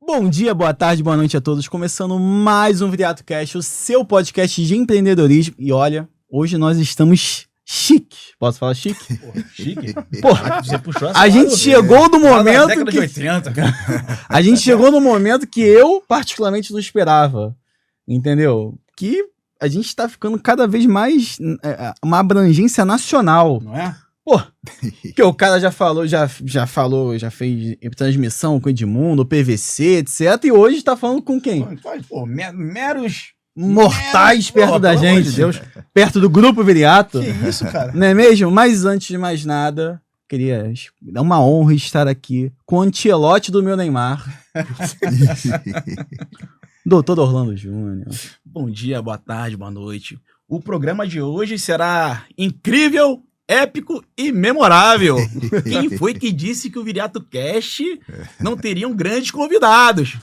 Bom dia, boa tarde, boa noite a todos. Começando mais um Viriato Cast, o seu podcast de empreendedorismo. E olha, hoje nós estamos chique. Posso falar chique? Porra, chique? Porra, você puxou essa a gente chegou no momento década que... de 80. A gente chegou no momento que eu particularmente não esperava. Entendeu? Que a gente tá ficando cada vez mais uma abrangência nacional. Não é? Pô, que o cara já fez transmissão com o Edmundo, PVC, etc. E hoje tá falando com quem? Pô, meros... Mortais perto Pô, da pelo amor gente. de Deus. Perto do Grupo Viriato. Que isso, cara? Não é mesmo? Mas antes de mais nada, queria dar uma honra estar aqui com o Ancelotti do meu Neymar. Doutor Orlando Júnior. Bom dia, boa tarde, boa noite. O programa de hoje será incrível, épico e memorável. Quem foi que disse que o Viriato Cast não teriam grandes convidados?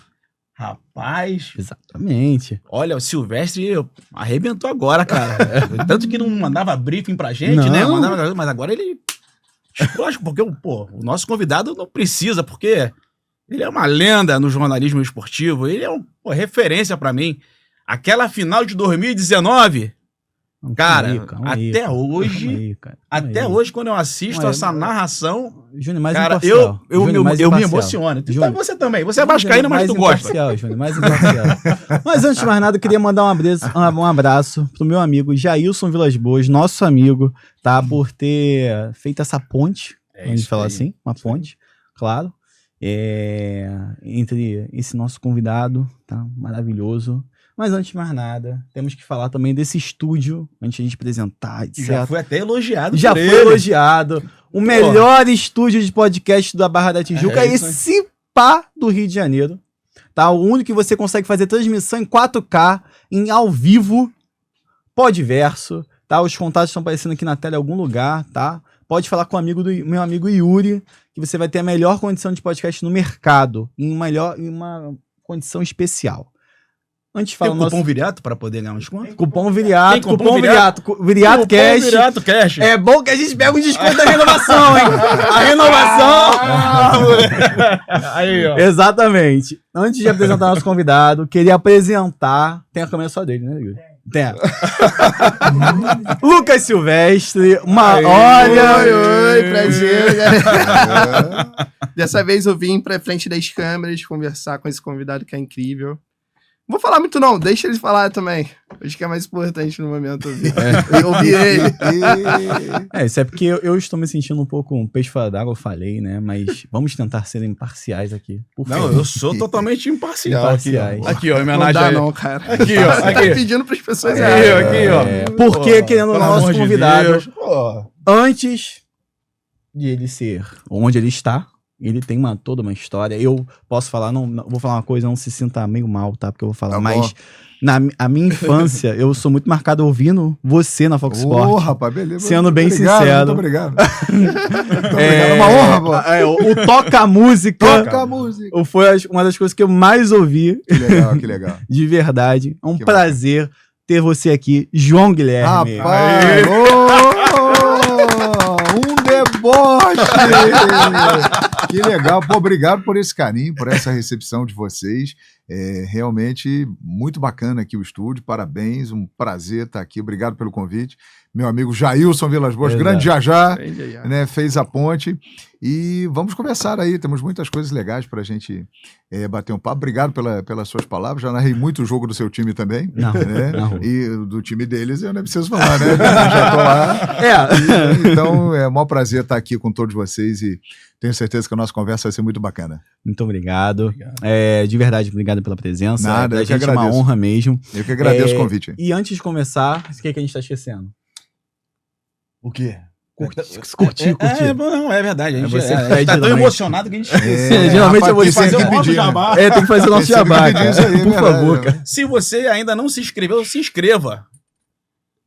Rapaz, Exatamente. olha, o Silvestre arrebentou agora, cara. Tanto que não mandava briefing pra gente, Não. né? Mas agora ele... Porque, pô, o nosso convidado não precisa, porque ele é uma lenda no jornalismo esportivo. Ele é uma referência pra mim. Aquela final de 2019... Cara, até hoje, quando eu assisto essa narração, Júnior, mais cara, imparcial. eu Júnior, mais me imparcial. emociono. Júnior, Você também. Você é vascaíno, mas tu gosta. Júnior, mais imparcial. Mas antes de mais nada, eu queria mandar um abraço pro meu amigo Jailson Vilas Boas, nosso amigo, tá? Por ter feito essa ponte, vamos falar assim, uma ponte, claro, entre esse nosso convidado, tá? Maravilhoso. Mas antes de mais nada, temos que falar também desse estúdio, antes de a gente apresentar, etc. Já foi até elogiado. Já foi elogiado. O melhor estúdio de podcast da Barra da Tijuca é esse pá do Rio de Janeiro. Tá? O único que você consegue fazer transmissão em 4K, em ao vivo, podverso. Tá? Os contatos estão aparecendo aqui na tela em algum lugar. Tá? Pode falar com meu amigo Yuri, que você vai ter a melhor condição de podcast no mercado, em uma condição especial. Antes de falar tem cupom Viriato para poder ganhar um desconto? Cupom Viriato, Viriato Cash. É bom que a gente pega um desconto da renovação, hein? A renovação! Aí, ó. Exatamente. Antes de apresentar nosso convidado, queria apresentar... Tem a câmera só dele, né, Yuri? Tem. Lucas Silvestre, Oi, prazer, galera. Dessa vez eu vim pra frente das câmeras conversar com esse convidado que é incrível. Não vou falar muito não, deixa ele falar também. Acho que é mais importante no momento ouvir. Eu ouvi ele. Isso é porque eu estou me sentindo um pouco um peixe fora d'água, eu falei, né? Mas vamos tentar ser imparciais aqui. Não, eu sou totalmente imparcial. Aqui, ó, Não dá não, cara. Aqui, ó. Você tá pedindo para as pessoas. Aqui, ó. Porque, querendo o nosso convidado, Deus, antes de ele ser onde ele está, ele tem toda uma história. Eu posso falar, não vou falar uma coisa, não se sinta meio mal, tá? Porque eu vou falar, mas a minha infância, eu sou muito marcado ouvindo você na Fox Sports. Rapaz, beleza. Sendo bem sincero. Muito obrigado. É uma honra, pô. O Toca Música. Toca Música. Foi uma das coisas que eu mais ouvi. Que legal. De verdade. É um prazer ter você aqui, João Guilherme. Rapaz, um deboche! Que legal, pô, obrigado por esse carinho, por essa recepção de vocês. É realmente muito bacana aqui o estúdio, parabéns, um prazer estar aqui, obrigado pelo convite. Meu amigo Jailson Vilas Boas, grande Jajá, né, fez a ponte e vamos conversar aí, temos muitas coisas legais para a gente bater um papo. Obrigado pelas suas palavras, já narrei muito o jogo do seu time também, não. E do time deles eu não preciso falar, né, já tô lá. Então é um maior prazer estar aqui com todos vocês e tenho certeza que a nossa conversa vai ser muito bacana. Muito obrigado. De verdade, obrigado pela presença. Nada, a gente é uma honra mesmo. Eu que agradeço o convite. E antes de começar, o que a gente está esquecendo? O quê? Curtir. Não, é verdade. A gente tá tão emocionado que a gente esqueceu. Geralmente é você fazer o nosso jabá. Tem que fazer o nosso jabá, cara. Aí, por favor, cara. Se você ainda não se inscreveu, se inscreva.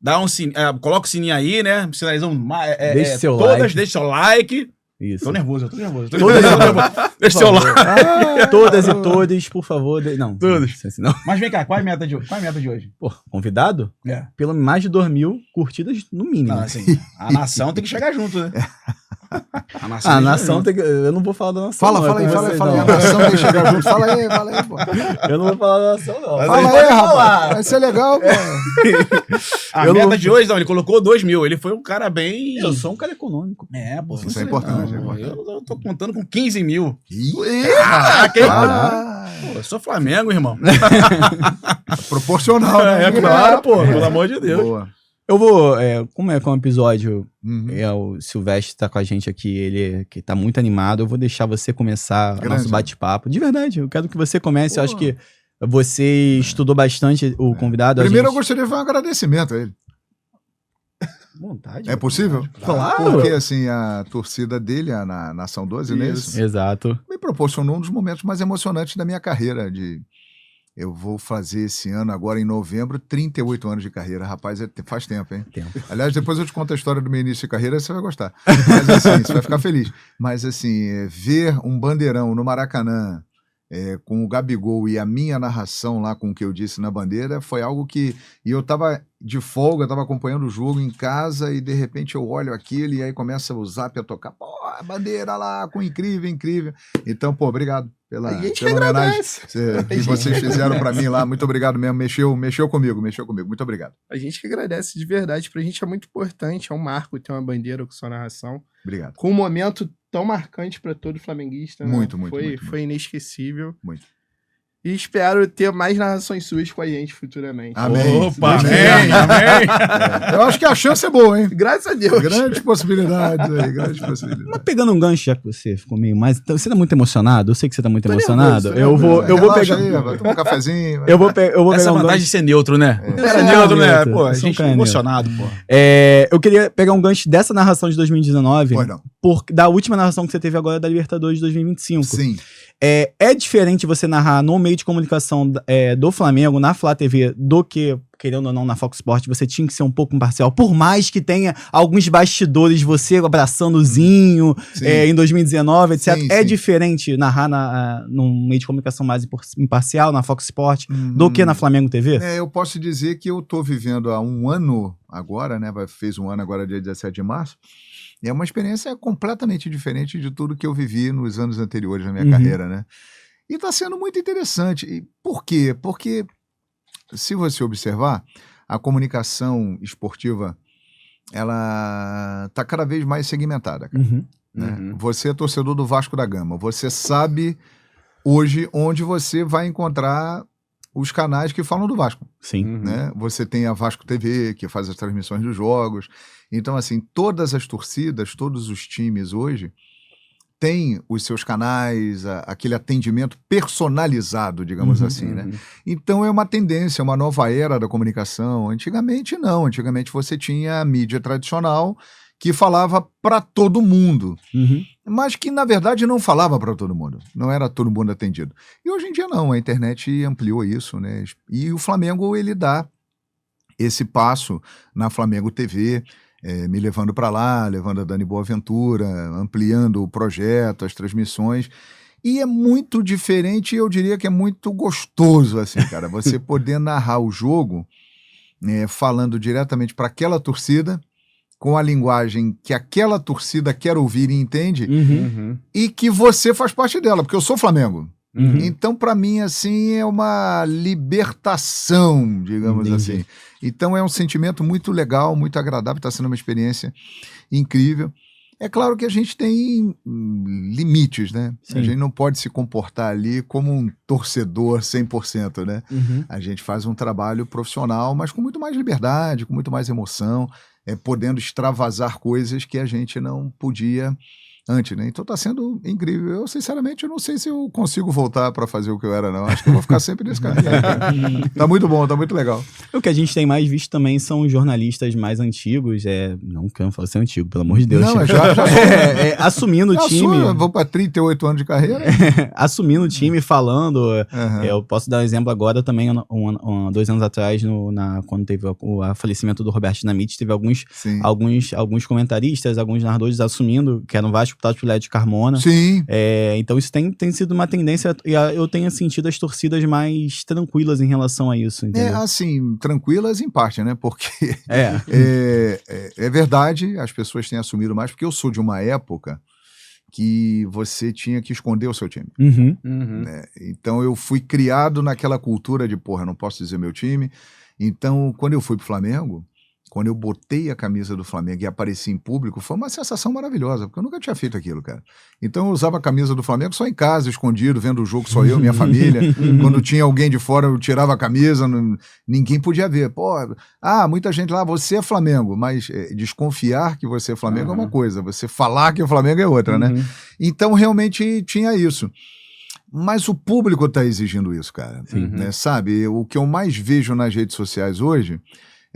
Dá um coloca o sininho aí, né? Sinalizão. Deixe seu like. Deixe seu like. Isso. Tô nervoso. Deixa seu like. Todas e todos, por favor. Não. Todos. Não. Mas vem cá, qual é a meta de hoje? Pô, convidado? Pelo mais de 2.000 curtidas no mínimo. Não, assim, a nação tem que chegar junto, né? A nação tem que... Eu não vou falar da nação. Fala, não, fala aí, é com fala aí, vocês, fala aí. A não. nação tem que chegar junto. Fala aí, pô. Eu não vou falar da nação, não. Fala aí, rapaz. Vai ser legal, pô. A Eu meta não- de hoje, não, ele colocou 2.000. Ele foi um cara bem... Eu sou um cara econômico. Pô. Isso é importante, é Não, importante. eu tô contando com 15 mil. Caraca, Pô, eu sou Flamengo, irmão. proporcional, né? É claro, pô. Pelo amor de Deus. Boa. Eu vou... como é que é um episódio... Uhum. O Silvestre tá com a gente aqui, ele que tá muito animado. Eu vou deixar você começar o Grande. nosso bate-papo. De verdade, eu quero que você comece. Eu Pô. acho que você estudou bastante o convidado. Primeiro a eu gente... gostaria de fazer um agradecimento a ele. Vontade. É possível? Claro. Porque, assim, a torcida dele, a Nação 12, não é isso? Exato. Me proporcionou um dos momentos mais emocionantes da minha carreira. Eu vou fazer esse ano, agora em novembro, 38 anos de carreira. Rapaz, faz tempo, hein? Tempo. Aliás, depois eu te conto a história do meu início de carreira, você vai gostar. Mas assim, você vai ficar feliz. Mas assim, ver um bandeirão no Maracanã, com o Gabigol e a minha narração lá com o que eu disse na bandeira, foi algo que... E eu tava de folga, eu tava acompanhando o jogo em casa e de repente eu olho aquilo e aí começa o zap a tocar. Pô, a bandeira lá, com incrível, incrível. Então, pô, obrigado pela homenagem que vocês fizeram pra mim lá. Muito obrigado mesmo. Mexeu comigo. Muito obrigado. A gente que agradece de verdade. Pra gente é muito importante, é um marco ter uma bandeira com sua narração. Obrigado. Com um momento tão marcante pra todo flamenguista. Né? Muito. Foi inesquecível. Muito. E espero ter mais narrações suas com a gente futuramente. Amém. Opa, Amém. amém. Eu acho que a chance é boa, hein? Graças a Deus. Grandes possibilidades aí, grandes possibilidades. Mas pegando um gancho, já que você ficou meio mais... Então, você tá muito emocionado? Eu sei que você tá muito Tô emocionado. nervoso, eu vou Relaxa pegar... aí, vai tomar um cafezinho. Eu vou pegar Essa um vantagem gancho. de ser neutro, né? Era É, neutro, né? neutro. Pô, a Eu sou um gente cara emocionado, pô. Eu queria pegar um gancho dessa narração de 2019, Pois não. da última narração que você teve agora da Libertadores de 2025. Sim. É diferente você narrar no meio de comunicação do Flamengo, na Flá TV, do que, querendo ou não, na Fox Sports. Você tinha que ser um pouco imparcial. Por mais que tenha alguns bastidores, você abraçando o Zinho Sim. em 2019, etc. Sim, É sim. diferente narrar num meio de comunicação mais imparcial, na Fox Sports, do que na Flamengo TV? Eu posso dizer que eu tô vivendo há um ano agora, né? Fez um ano agora, dia 17 de março. E é uma experiência completamente diferente de tudo que eu vivi nos anos anteriores na minha carreira, né? E tá sendo muito interessante. E por quê? Porque, se você observar, a comunicação esportiva, ela tá cada vez mais segmentada, cara. Né? Você é torcedor do Vasco da Gama. Você sabe hoje onde você vai encontrar os canais que falam do Vasco. Sim. Né? Você tem a Vasco TV, que faz as transmissões dos jogos. Então, assim, todas as torcidas, todos os times hoje têm os seus canais, aquele atendimento personalizado, digamos assim, né? Então é uma tendência, uma nova era da comunicação. Antigamente não, antigamente você tinha a mídia tradicional que falava para todo mundo, mas que na verdade não falava para todo mundo, não era todo mundo atendido. E hoje em dia não, a internet ampliou isso, né? E o Flamengo, ele dá esse passo na Flamengo TV, me levando para lá, levando a Dani Boaventura, ampliando o projeto, as transmissões. E é muito diferente, eu diria que é muito gostoso, assim, cara, você poder narrar o jogo falando diretamente para aquela torcida, com a linguagem que aquela torcida quer ouvir e entende, e que você faz parte dela, porque eu sou Flamengo. Então, para mim, assim, é uma libertação, digamos assim. Então, é um sentimento muito legal, muito agradável, está sendo uma experiência incrível. É claro que a gente tem limites, né? Sim. A gente não pode se comportar ali como um torcedor 100%, né? A gente faz um trabalho profissional, mas com muito mais liberdade, com muito mais emoção, podendo extravasar coisas que a gente não podia antes, né? Então tá sendo incrível. Eu, sinceramente, eu não sei se eu consigo voltar para fazer o que eu era, não. Acho que eu vou ficar sempre nesse caminho. Tá muito bom, tá muito legal. O que a gente tem mais visto também são os jornalistas mais antigos, não quero falar ser antigo, pelo amor de Deus. Não, já assumindo o time. Eu vou para 38 anos de carreira. Assumindo o time, falando. Uhum. Eu posso dar um exemplo agora também, 2 anos atrás, quando teve o falecimento do Roberto Dinamite, teve alguns comentaristas, alguns narradores assumindo que era no Vasco, disputados pelo Ed Carmona. Sim. Então isso tem sido uma tendência, e eu tenho sentido as torcidas mais tranquilas em relação a isso, entendeu? Assim, tranquilas em parte, né? Porque É. é verdade, as pessoas têm assumido mais, porque eu sou de uma época que você tinha que esconder o seu time. Uhum. Né? Então eu fui criado naquela cultura de, porra, não posso dizer meu time. Então, quando eu fui pro Flamengo, quando eu botei a camisa do Flamengo e apareci em público, foi uma sensação maravilhosa, porque eu nunca tinha feito aquilo, cara. Então eu usava a camisa do Flamengo só em casa, escondido, vendo o jogo, só eu, minha família. Quando tinha alguém de fora, eu tirava a camisa, ninguém podia ver. Pô, muita gente lá, você é Flamengo, mas desconfiar que você é Flamengo é uma coisa, você falar que o Flamengo é outra, né? Então realmente tinha isso. Mas o público tá exigindo isso, cara. Né? Sabe, o que eu mais vejo nas redes sociais hoje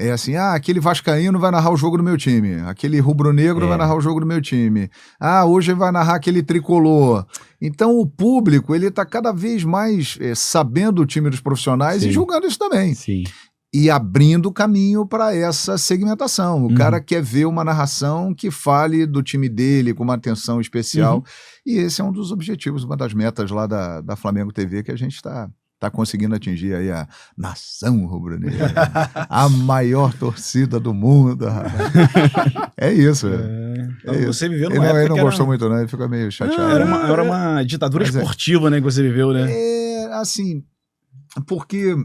é assim, aquele vascaíno vai narrar o jogo do meu time, aquele rubro-negro vai narrar o jogo do meu time, hoje vai narrar aquele tricolor. Então o público, ele tá cada vez mais sabendo o time dos profissionais e julgando isso também. Sim. E abrindo caminho para essa segmentação. O cara quer ver uma narração que fale do time dele com uma atenção especial. E esse é um dos objetivos, uma das metas lá da Flamengo TV que a gente está conseguindo atingir aí, a nação rubro-negra, a maior torcida do mundo. É isso. Você viveu Ele numa época não que gostou muito, né? Ele fica meio chateado. Era uma ditadura esportiva, né, que você viveu, né? Assim, porque,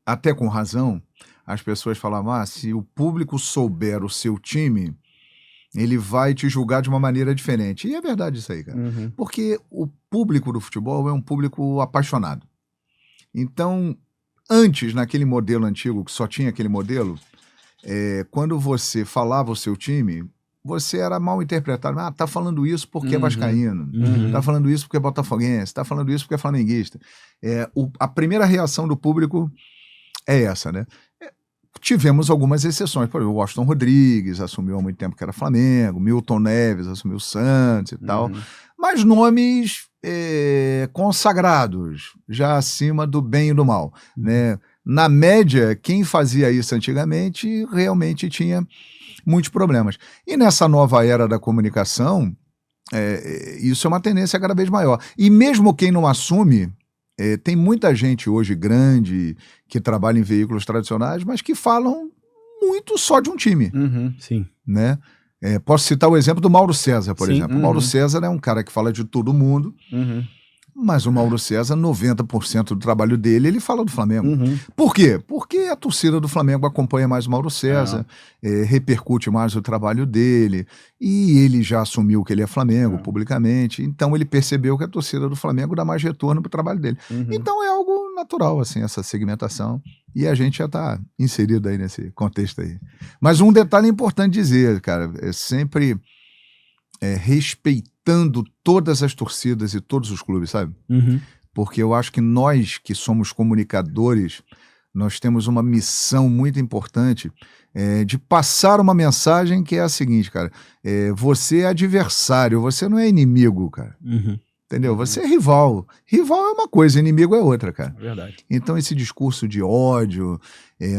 até com razão, as pessoas falavam, se o público souber o seu time, ele vai te julgar de uma maneira diferente. E é verdade isso aí, cara. Porque o público do futebol é um público apaixonado. Então, antes, naquele modelo antigo, que só tinha aquele modelo, quando você falava o seu time, você era mal interpretado. Tá falando isso porque é vascaíno. Tá falando isso porque é botafoguense. Tá falando isso porque é flamenguista. A primeira reação do público é essa, né? Tivemos algumas exceções, por exemplo, o Washington Rodrigues assumiu há muito tempo que era Flamengo, Milton Neves assumiu o Santos e tal, mas nomes consagrados, já acima do bem e do mal, né? Na média, quem fazia isso antigamente realmente tinha muitos problemas. E nessa nova era da comunicação, isso é uma tendência cada vez maior. E mesmo quem não assume, tem muita gente hoje grande que trabalha em veículos tradicionais, mas que falam muito só de um time. Sim. Né? Posso citar o exemplo do Mauro César, por exemplo. O Mauro César é um cara que fala de todo mundo, mas o Mauro César, 90% do trabalho dele, ele fala do Flamengo. Por quê? Porque a torcida do Flamengo acompanha mais o Mauro César, repercute mais o trabalho dele, e ele já assumiu que ele é Flamengo publicamente, então ele percebeu que a torcida do Flamengo dá mais retorno pro trabalho dele. Então é algo natural, assim, essa segmentação, e a gente já está inserido aí nesse contexto aí. Mas um detalhe importante dizer, cara, sempre respeitando todas as torcidas e todos os clubes, sabe? Porque eu acho que nós que somos comunicadores, nós temos uma missão muito importante de passar uma mensagem que é a seguinte, cara, você é adversário, você não é inimigo, cara. Entendeu? Você é rival. Rival é uma coisa, inimigo é outra, cara. Verdade. Então esse discurso de ódio,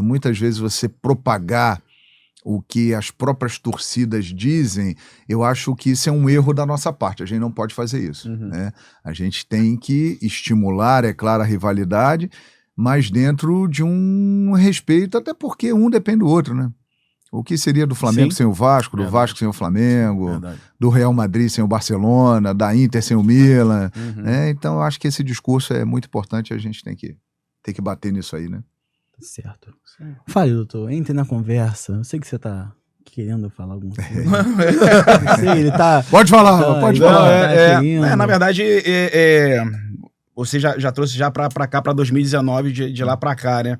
muitas vezes você propagar o que as próprias torcidas dizem, eu acho que isso é um erro da nossa parte, a gente não pode fazer isso, né? A gente tem que estimular, é claro, a rivalidade, mas dentro de um respeito, até porque um depende do outro, né? O que seria do Flamengo sem o Vasco, do Vasco sem o Flamengo, do Real Madrid sem o Barcelona, da Inter sem o Milan, né? Então eu acho que esse discurso é muito importante, a gente tem que bater nisso aí, né? Certo. Fale, doutor, entre na conversa. Eu sei que você tá querendo falar alguma coisa. Sei, ele tá... Pode falar, pode falar. Na verdade, você já trouxe já pra cá, pra 2019, de lá pra cá, né?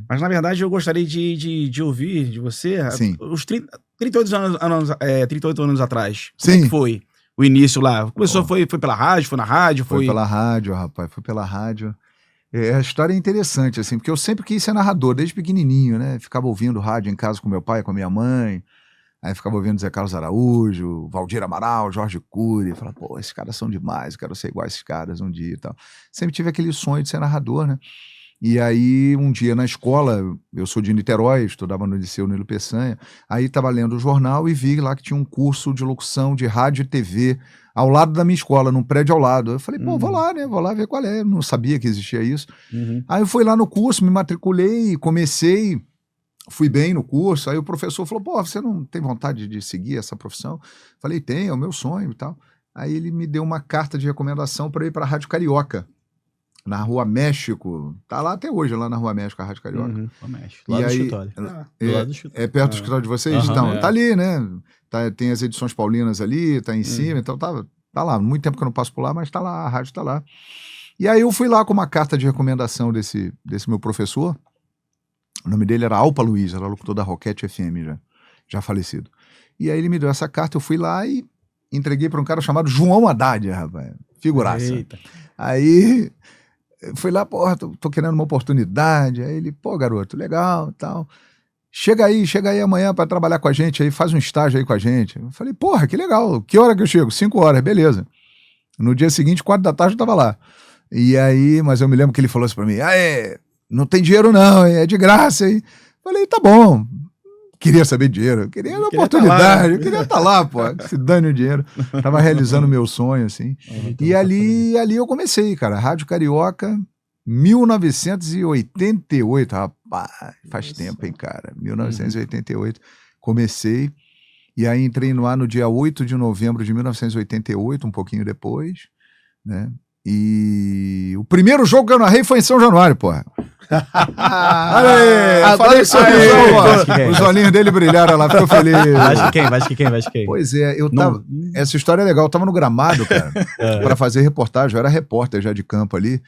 Mas, na verdade, eu gostaria de ouvir de você os 38 anos atrás. Sim. Como é que foi o início lá? Começou, foi pela rádio, foi na rádio? Foi pela rádio, rapaz, foi pela rádio. A história é interessante, assim, porque eu sempre quis ser narrador, desde pequenininho, né? Ficava ouvindo rádio em casa com meu pai, com a minha mãe, aí ficava ouvindo Zé Carlos Araújo, Valdir Amaral, Jorge Cury, falava, pô, esses caras são demais, eu quero ser igual a esses caras um dia e tal. Sempre tive aquele sonho de ser narrador, né? E aí, um dia na escola, eu sou de Niterói, estudava no Liceu Nilo Peçanha, aí estava lendo o jornal e vi lá que tinha um curso de locução de rádio e TV ao lado da minha escola, num prédio ao lado. Eu falei, pô, vou lá, né? Vou lá ver qual é. Eu não sabia que existia isso. Aí eu fui lá no curso, me matriculei, comecei, fui bem no curso. Aí o professor falou, pô, você não tem vontade de seguir essa profissão? Falei, tem, é o meu sonho e tal. Aí ele me deu uma carta de recomendação para ir para a Rádio Carioca, na Rua México. Tá lá até hoje, lá na Rua México, a Rádio Carioca. Lá E do aí, escritório. Do lado do escritório. é perto do escritório de vocês? Aham, Então, tá ali, né? Tem as edições paulinas ali, tá em cima, então tá lá. Muito tempo que eu não passo por lá, mas tá lá, a rádio tá lá. E aí eu fui lá com uma carta de recomendação desse meu professor. O nome dele era Alpa Luiz, era locutor da Roquete FM já falecido. E aí ele me deu essa carta, eu fui lá e entreguei para um cara chamado João Haddad, rapaz. Figuraça. Eita. Aí fui lá, porra, tô querendo uma oportunidade. Aí ele, pô, garoto, legal, tal. Chega aí amanhã para trabalhar com a gente aí, faz um estágio aí com a gente. Eu falei, porra, que legal. Que hora que eu chego? 5 horas, beleza. No dia seguinte, 4 da tarde, eu tava lá. E aí, mas eu me lembro que ele falou assim pra mim, não tem dinheiro não, é de graça, hein? Falei, tá bom. Queria saber de dinheiro, queria uma oportunidade, eu queria estar lá, pô, se dane o dinheiro. Tava realizando meu sonho, assim. E ali eu comecei, cara, Rádio Carioca, 1988, rapaz, faz tempo, hein, cara, 1988, comecei, e aí entrei no ar no dia 8 de novembro de 1988, um pouquinho depois, né, e o primeiro jogo que eu narrei foi em São Januário, porra. Olha aí, agora falei sobre os olhinhos dele brilharam lá, ficou feliz. Vasco quem? Pois é, essa história é legal, eu tava no gramado, cara, pra fazer reportagem, eu era repórter já de campo ali,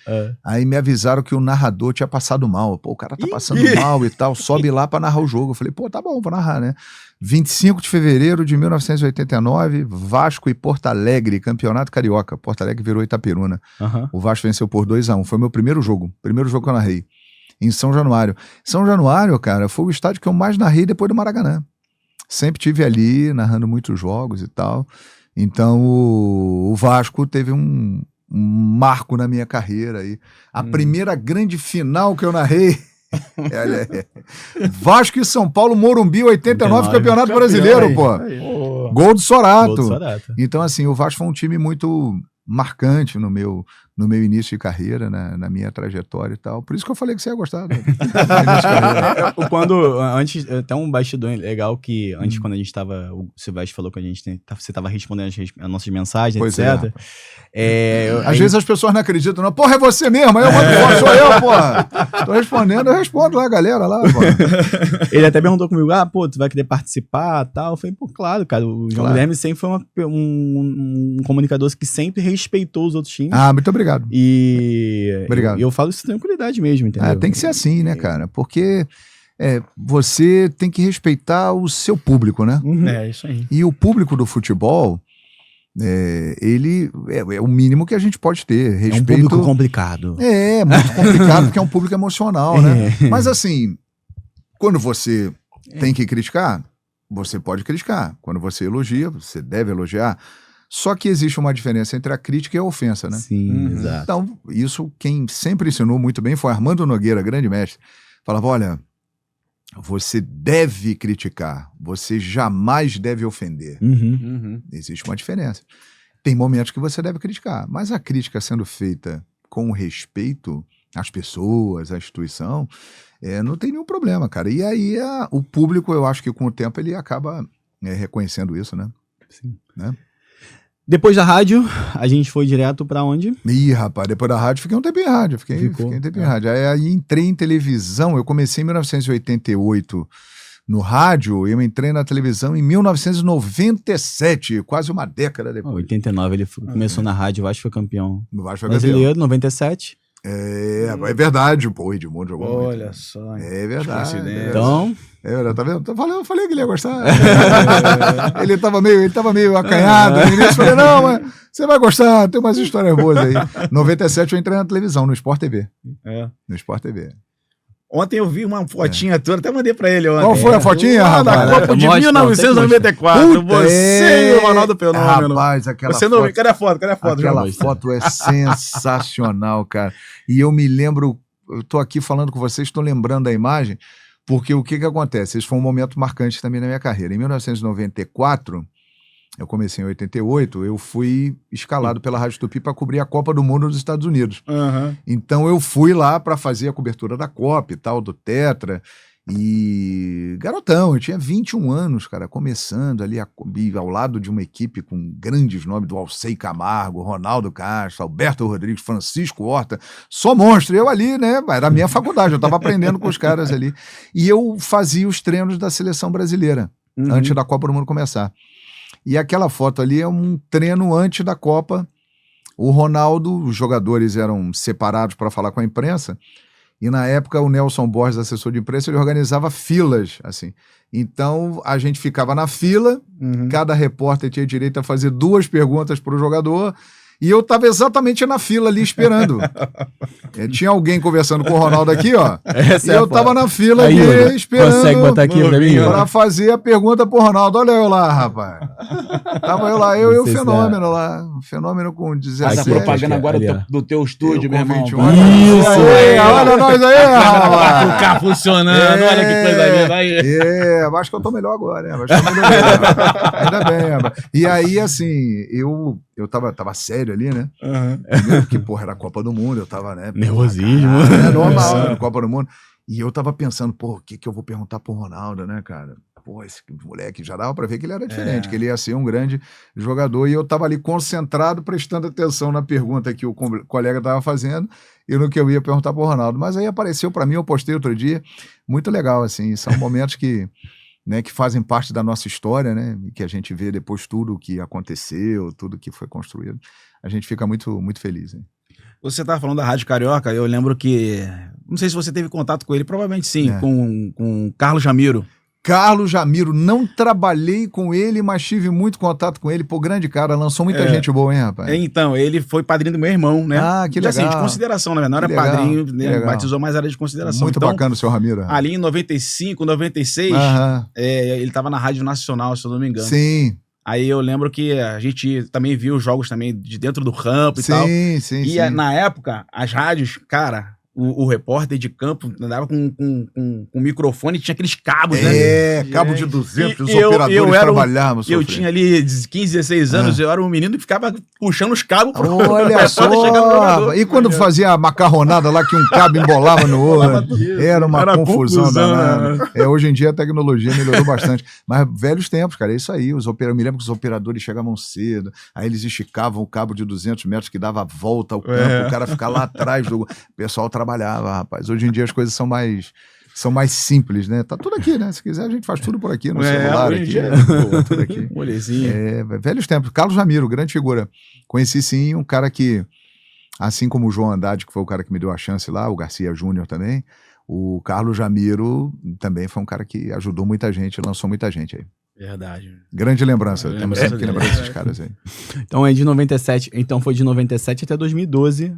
aí me avisaram que o narrador tinha passado mal, pô, o cara tá passando mal e tal, sobe lá pra narrar o jogo, eu falei, pô, tá bom, vou narrar, né? 25 de fevereiro de 1989, Vasco e Porto Alegre, Campeonato Carioca, Porto Alegre virou Itaperuna, o Vasco venceu por 2-1, foi meu primeiro jogo que eu narrei. Em São Januário. São Januário, cara, foi o estádio que eu mais narrei depois do Maracanã. Sempre tive ali, narrando muitos jogos e tal. Então, o Vasco teve um marco na minha carreira aí. A primeira grande final que eu narrei... Vasco e São Paulo, Morumbi, 89, Campeonato Brasileiro, pô. Gol do Sorato. Então, assim, o Vasco foi um time muito marcante no meu início de carreira, na minha trajetória e tal. Por isso que eu falei que você ia gostar. Né? Antes, até um bastidor legal que antes, quando a gente tava, o Silvestre falou que você tava respondendo as nossas mensagens, pois etc. Às vezes as pessoas não acreditam, não. Porra, é você mesmo? Aí eu sou eu, porra. Tô respondendo, eu respondo lá, a galera lá, porra. Ele até perguntou comigo, pô, tu vai querer participar e tal. Eu falei, pô, claro, cara. O João Guilherme sempre foi um comunicador que sempre respeitou os outros times. Muito obrigado. Obrigado. Eu falo isso com tranquilidade mesmo, entendeu? Tem que ser assim, né, cara? Porque você tem que respeitar o seu público, né? É, isso aí. E o público do futebol, ele é o mínimo que a gente pode ter. Respeito... É um público complicado. Muito complicado, porque é um público emocional, né? Mas assim, quando você tem que criticar, você pode criticar. Quando você elogia, você deve elogiar. Só que existe uma diferença entre a crítica e a ofensa, né? Sim, exato. Então, isso quem sempre ensinou muito bem foi Armando Nogueira, grande mestre. Falava, olha, você deve criticar, você jamais deve ofender. Existe uma diferença. Tem momentos que você deve criticar, mas a crítica sendo feita com respeito às pessoas, à instituição, não tem nenhum problema, cara. E aí o público, eu acho que com o tempo ele acaba reconhecendo isso, né? Sim. Né? Depois da rádio, a gente foi direto pra onde? Ih, rapaz, depois da rádio, fiquei um tempo em rádio. Fiquei um tempo em rádio. Aí entrei em televisão, eu comecei em 1988 no rádio, eu entrei na televisão em 1997, quase uma década depois. 89, ele começou na rádio, o Vasco foi campeão. No Vasco foi brasileiro, campeão. 97. É verdade, pô, Edmundo jogou muito. Olha só. É verdade. Então... tá vendo? Eu falei que ele ia gostar. Ele tava meio acanhado no início. Falei, não, mas você vai gostar, tem umas histórias boas aí. 97 eu entrei na televisão, no Sport TV. No Sport TV. Ontem eu vi uma fotinha toda, até mandei pra ele ontem. Qual foi a fotinha, rapaz? Da Copa de 1994. Você e o Ronaldo Fenômeno. Rapaz, aquela você não... Cadê a foto? Aquela foto é sensacional, cara. E eu me lembro eu tô aqui falando com vocês, estou lembrando da imagem, porque o que acontece? Esse foi um momento marcante também na minha carreira. Em 1994, eu comecei em 88, eu fui escalado pela Rádio Tupi para cobrir a Copa do Mundo dos Estados Unidos. Então eu fui lá para fazer a cobertura da Copa e tal, do Tetra. E garotão, eu tinha 21 anos, cara, começando ali ao lado de uma equipe com grandes nomes do Alcei Camargo, Ronaldo Castro, Alberto Rodrigues, Francisco Horta, só monstro. Eu ali, né, era a minha faculdade, eu tava aprendendo com os caras ali. E eu fazia os treinos da seleção brasileira, antes da Copa do Mundo começar. E aquela foto ali é um treino antes da Copa. O Ronaldo, os jogadores eram separados para falar com a imprensa. E na época o Nelson Borges, assessor de imprensa, ele organizava filas, assim. Então a gente ficava na fila, cada repórter tinha direito a fazer 2 perguntas para o jogador, e eu estava exatamente na fila ali esperando. Tinha alguém conversando com o Ronaldo aqui, ó, e eu estava na fila aí, aqui esperando. Consegue botar aqui pra mim? Para fazer a pergunta pro Ronaldo. Olha eu lá, rapaz. Tava eu lá, eu e o Fenômeno lá. O Fenômeno com 17. Faz a propaganda agora ali, do teu estúdio, meu irmão. 21 anos. Isso, aí, olha nós aí, rapaz. O carro funcionando, olha que coisa linda aí. Acho que eu tô melhor agora, né? Acho que eu melhorei, ainda bem, rapaz. E aí, assim, eu tava sério ali, né? Primeiro que, porra, era a Copa do Mundo, eu tava, né? Nervosismo. É normal, Copa do Mundo. E eu tava pensando, pô, o que eu vou perguntar pro Ronaldo, né, cara? Pô, esse moleque, já dava pra ver que ele era diferente, que ele ia ser um grande jogador. E eu tava ali concentrado, prestando atenção na pergunta que o colega tava fazendo e no que eu ia perguntar pro Ronaldo. Mas aí apareceu pra mim, eu postei outro dia, muito legal, assim. São momentos que fazem parte da nossa história, né? E que a gente vê depois tudo o que aconteceu, tudo que foi construído. A gente fica muito, muito feliz, hein? Você estava falando da Rádio Carioca, eu lembro que... Não sei se você teve contato com ele, provavelmente sim, com Carlos Jamiro. Carlos Jamiro, não trabalhei com ele, mas tive muito contato com ele. Pô, grande cara, lançou muita gente boa, hein, rapaz? Então, ele foi padrinho do meu irmão, né? Ah, que legal. Assim, de consideração, né? Não era padrinho, né? Batizou mais área de consideração. Muito então, bacana o seu Ramiro. Ali em 95, 96, ele estava na Rádio Nacional, se eu não me engano. Sim. Aí eu lembro que a gente também viu jogos também de dentro do campo e tal. Sim. E na época, as rádios, cara... O repórter de campo andava com microfone, tinha aqueles cabos, né? Cabo de 200, os operadores trabalhavam. Eu tinha ali 15, 16 anos, eu era um menino que ficava puxando os cabos. Olha só! E quando fazia a macarronada lá, que um cabo embolava no outro, era uma confusão danada. Hoje em dia a tecnologia melhorou bastante. Mas velhos tempos, cara, é isso aí. Eu me lembro que os operadores chegavam cedo, aí eles esticavam o cabo de 200 metros que dava a volta ao campo, o cara ficava lá atrás do... O pessoal trabalhava, rapaz. Hoje em dia as coisas são mais simples, né? Tá tudo aqui, né? Se quiser a gente faz tudo por aqui, no celular aqui. Tudo aqui. Molezinho. Velhos tempos. Carlos Jamiro, grande figura. Conheci sim um cara que, assim como o João Andrade, que foi o cara que me deu a chance lá, o Garcia Júnior também, o Carlos Jamiro também foi um cara que ajudou muita gente, lançou muita gente aí. Verdade. Grande lembrança. Temos sempre que lembrar desses caras aí. Então foi de 97 até 2012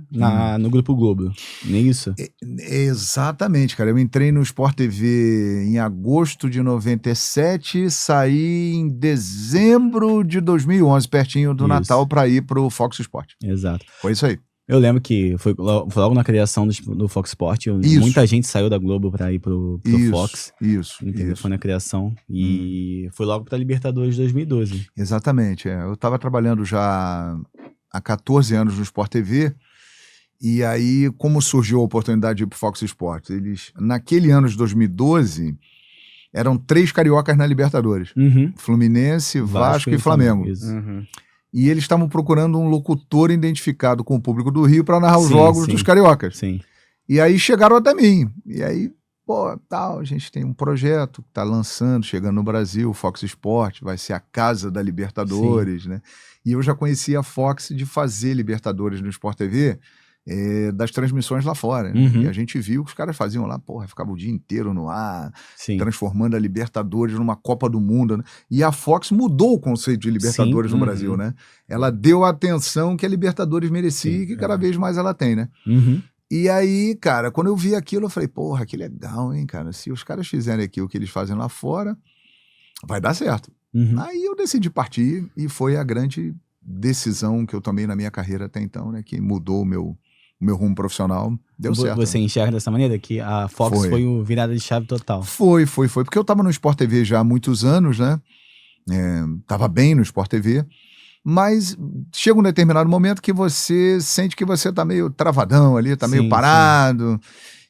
no Grupo Globo. Nem isso? Exatamente, cara. Eu entrei no Sport TV em agosto de 97, saí em dezembro de 2011, pertinho do Natal, para ir pro Fox Sport. Exato. Foi isso aí. Eu lembro que foi logo na criação do Fox Sport, muita gente saiu da Globo pra ir pro Fox. Isso. Foi na criação e foi logo pra Libertadores 2012. Exatamente. Eu tava trabalhando já há 14 anos no Sport TV e aí, como surgiu a oportunidade de ir pro Fox Sport? Naquele ano de 2012, eram 3 cariocas na Libertadores. Fluminense, Vasco e Flamengo. E eles estavam procurando um locutor identificado com o público do Rio para narrar os jogos dos cariocas. Sim. E aí chegaram até mim. E aí, a gente tem um projeto que está lançando, chegando no Brasil, o Fox Sport, vai ser a casa da Libertadores, né? E eu já conhecia a Fox de fazer Libertadores no Sport TV, das transmissões lá fora. Né? E a gente viu que os caras faziam lá, ficava o dia inteiro no ar, transformando a Libertadores numa Copa do Mundo, né? E a Fox mudou o conceito de Libertadores no Brasil, né? Ela deu a atenção que a Libertadores merecia e que cada vez mais ela tem, né? E aí, cara, quando eu vi aquilo, eu falei, que legal, hein, cara? Se os caras fizerem aqui o que eles fazem lá fora, vai dar certo. Aí eu decidi partir e foi a grande decisão que eu tomei na minha carreira até então, né? Que mudou o meu o meu rumo profissional, deu certo. Você enxerga dessa maneira que a Fox Foi. foi o virada de chave total? Foi, porque eu tava no Sport TV já há muitos anos, né? Tava bem no Sport TV, mas chega um determinado momento que você sente que você tá meio travadão ali, tá meio Sim, parado,